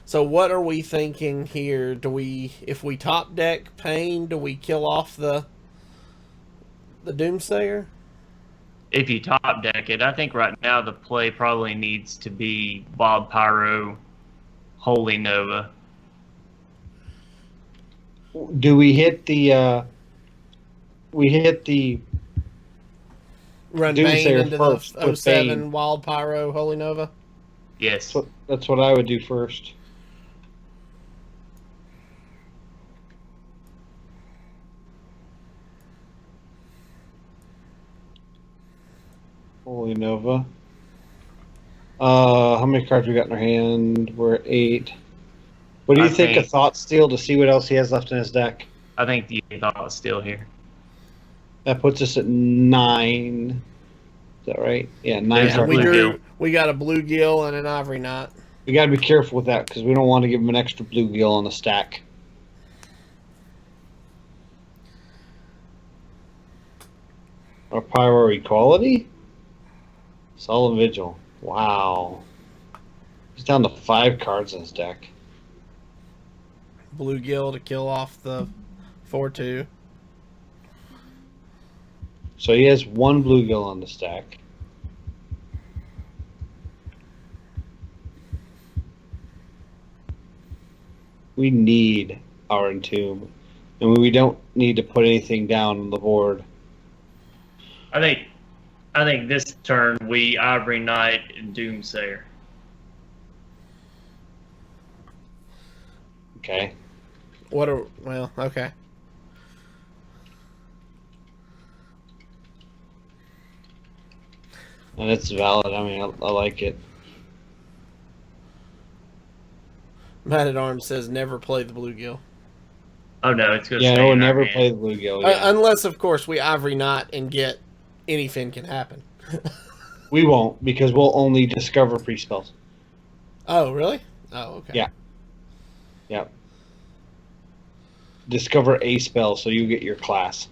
So what are we thinking here? If we top deck Pain, do we kill off the Doomsayer? If you top deck it, I think right now the play probably needs to be Bob Pyro, Holy Nova. Do we hit the? We hit the Run Bane Doomsayer into first the with 07 Bane. Wild Pyro Holy Nova? Yes. That's what I would do first. Holy Nova. How many cards we got in our hand? We're at 8. What do you think of Thought Steal to see what else he has left in his deck? I think the thought was still here. That puts us at 9. Is that right? Yeah, 9 Yeah, cards. We got a Bluegill and an Ivory Knot. We got to be careful with that because we don't want to give him an extra bluegill on the stack. Our Pyro Equality? Solemn Vigil. Wow. He's down to 5 cards in his deck. Bluegill to kill off the 4/2. So he has 1 bluegill on the stack. We need our Entomb. And we don't need to put anything down on the board. I think this turn we Ivory Knight and Doomsayer. Okay. Okay. And it's valid. I mean, I like it. Man at Arms says never play the Bluegill. Oh no, it's good. Yeah, I would never play the bluegill. Yeah. Unless, of course, we Ivory Knot and get anything can happen. We won't because we'll only discover pre-spells. Oh, really? Oh, okay. Yeah. Yep. Discover a spell so you get your class.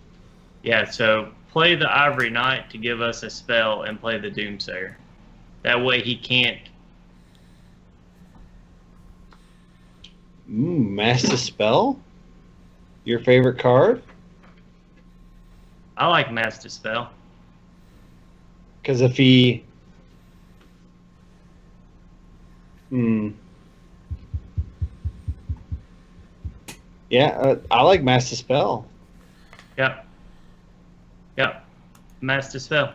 Yeah, so play the Ivory Knight to give us a spell and play the Doomsayer. That way he can't. Master Spell? Your favorite card? I like Master Spell. Because if he... Yeah, I like Master Spell. Yep. Master Spell.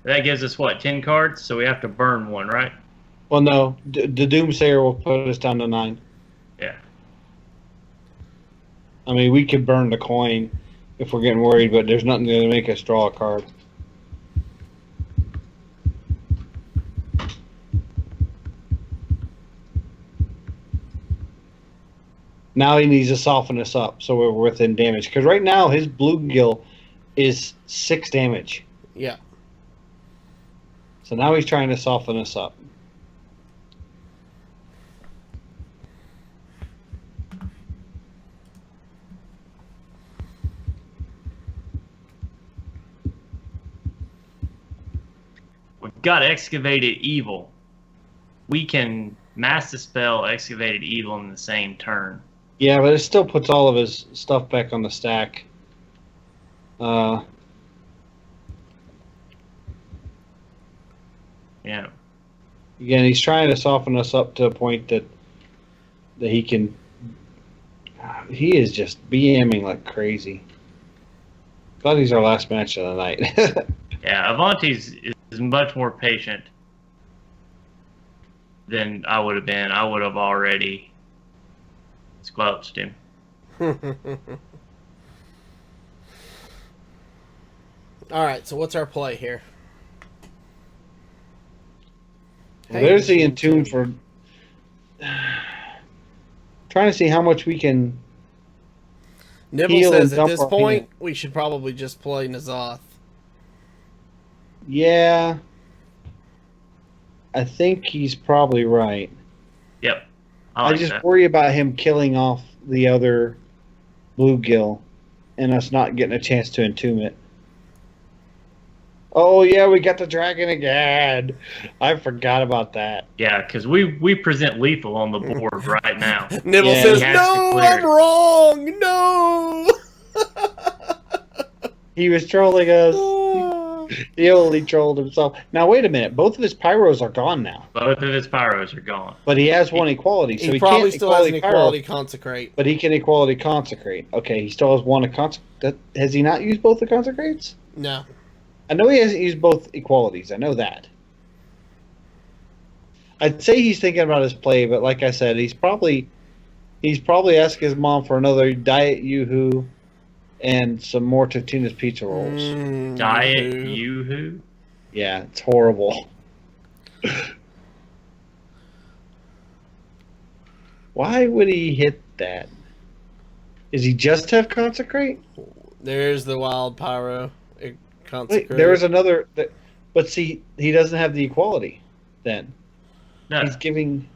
That gives us what, 10 cards? So we have to burn one, right? Well, no. The Doomsayer will put us down to 9. Yeah. I mean, we could burn the coin if we're getting worried, but there's nothing to make us draw a card. Now he needs to soften us up so we're within damage. Because right now his bluegill is 6 damage. Yeah. So now he's trying to soften us up. got Excavated Evil. We can Mass Dispel Excavated Evil in the same turn. Yeah, but it still puts all of his stuff back on the stack. Yeah. Again, he's trying to soften us up to a point that he can. He is just BMing like crazy. Glad he's our last match of the night. Yeah, Avanti's is much more patient than I would have been. I would have already squelched him. All right, so what's our play here? There's the Entomb for trying to see how much we can. Nibble heal says and at dump this our point hand. we should probably just play N'Zoth. Yeah, I think he's probably right. Yep. I like just that. worry about him killing off the other bluegill and us not getting a chance to entomb it. Oh yeah, we got the dragon again. I forgot about that. Yeah, because we present lethal on the board right now. Nibble Yeah, says, he has to "No, clear I'm it." wrong. No." He was trolling us. He only trolled himself. Now wait a minute. Both of his pyros are gone now, Both of his pyros are gone. but he has one equality, so he he probably can't still has an equality pyro, equality consecrate. but he can equality consecrate. Okay, he still has one to consecrate. Has he not used both the consecrates? No. I know he hasn't used both equalities. I know that. I'd say he's thinking about his play, but like I said, he's probably asking his mom for another Diet Yoo-Hoo and some more Totino's pizza rolls. Diet Yoo-hoo. Yoo-Hoo? Yeah, it's horrible. Why would he hit that? Does he just have consecrate? There's the wild pyro. Consecrate. Wait, there was another. But see, he doesn't have the equality. Then No. he's giving.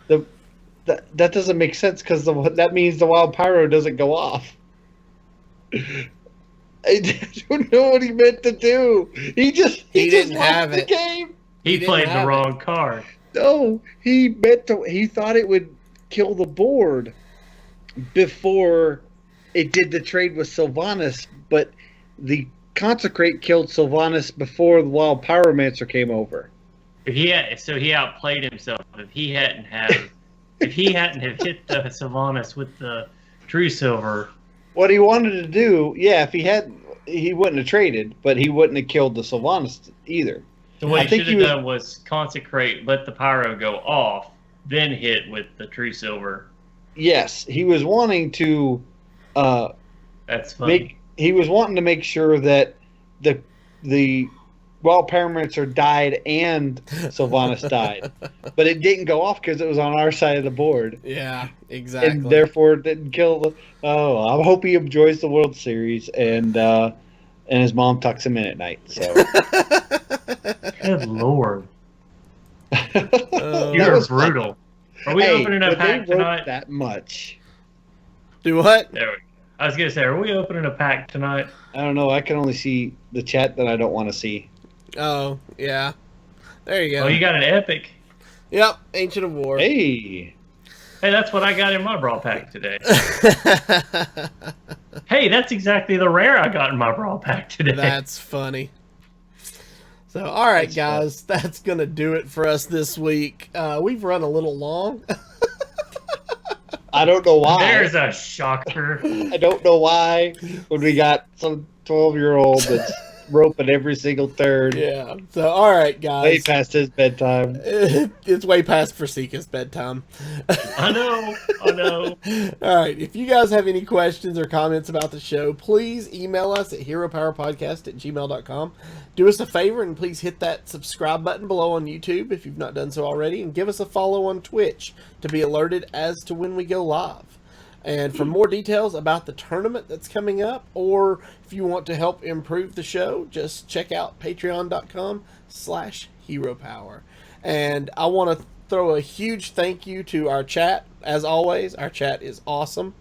That doesn't make sense because that means the wild pyro doesn't go off. I don't know what he meant to do. He just didn't lost have the it. game. He didn't played have the it. wrong card. No, he thought it would kill the board before it did the trade with Sylvanas, but the consecrate killed Sylvanas before the wild pyromancer came over. So he outplayed himself. If he hadn't have hit the Sylvanas with the True Silver. What he wanted to do, yeah, if he wouldn't have traded, but he wouldn't have killed the Sylvanas either. So what I he think should have done was consecrate, let the pyro go off, then hit with the True Silver. Yes, he was wanting to That's funny. he was wanting to make sure that the wild pyromancer died and Sylvanas died, but it didn't go off because it was on our side of the board. Yeah, exactly. And therefore it didn't kill the. Oh, I hope he enjoys the World Series and his mom tucks him in at night. So Good Lord. That You're was fun. brutal. Are we Hey, opening a but they pack wrote tonight? that much. Do what? There we go. I was going to say, are we opening a pack tonight? I don't know. I can only see the chat that I don't want to see. Oh, yeah. There you go. Oh, you got an epic. Yep, Ancient of War. Hey, Hey, that's what I got in my brawl pack today. Hey, that's exactly the rare I got in my brawl pack today. That's funny. So, all right, guys, that's going to do it for us this week. We've run a little long. I don't know why. There's a shocker. I don't know why when we got some 12-year-old that's roping every single third. Yeah. So, all right, guys. Way past his bedtime. It's way past Forsika's bedtime. I know. All right. If you guys have any questions or comments about the show, please email us at heropowerpodcast@gmail.com. Do us a favor and please hit that subscribe button below on YouTube if you've not done so already, and give us a follow on Twitch to be alerted as to when we go live. And for more details about the tournament that's coming up, or if you want to help improve the show, just check out patreon.com/heropower. And I want to throw a huge thank you to our chat. As always, our chat is awesome.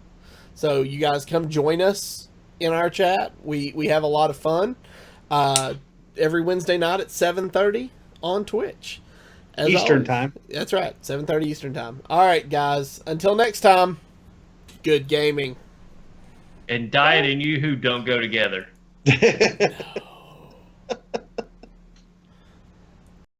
So you guys come join us in our chat. We have a lot of fun. every Wednesday night at 7:30 on Twitch. As Eastern always. time. That's right, 7:30 Eastern time. All right, guys. Until next time, good gaming. And Diet and Yoo-Hoo don't go together.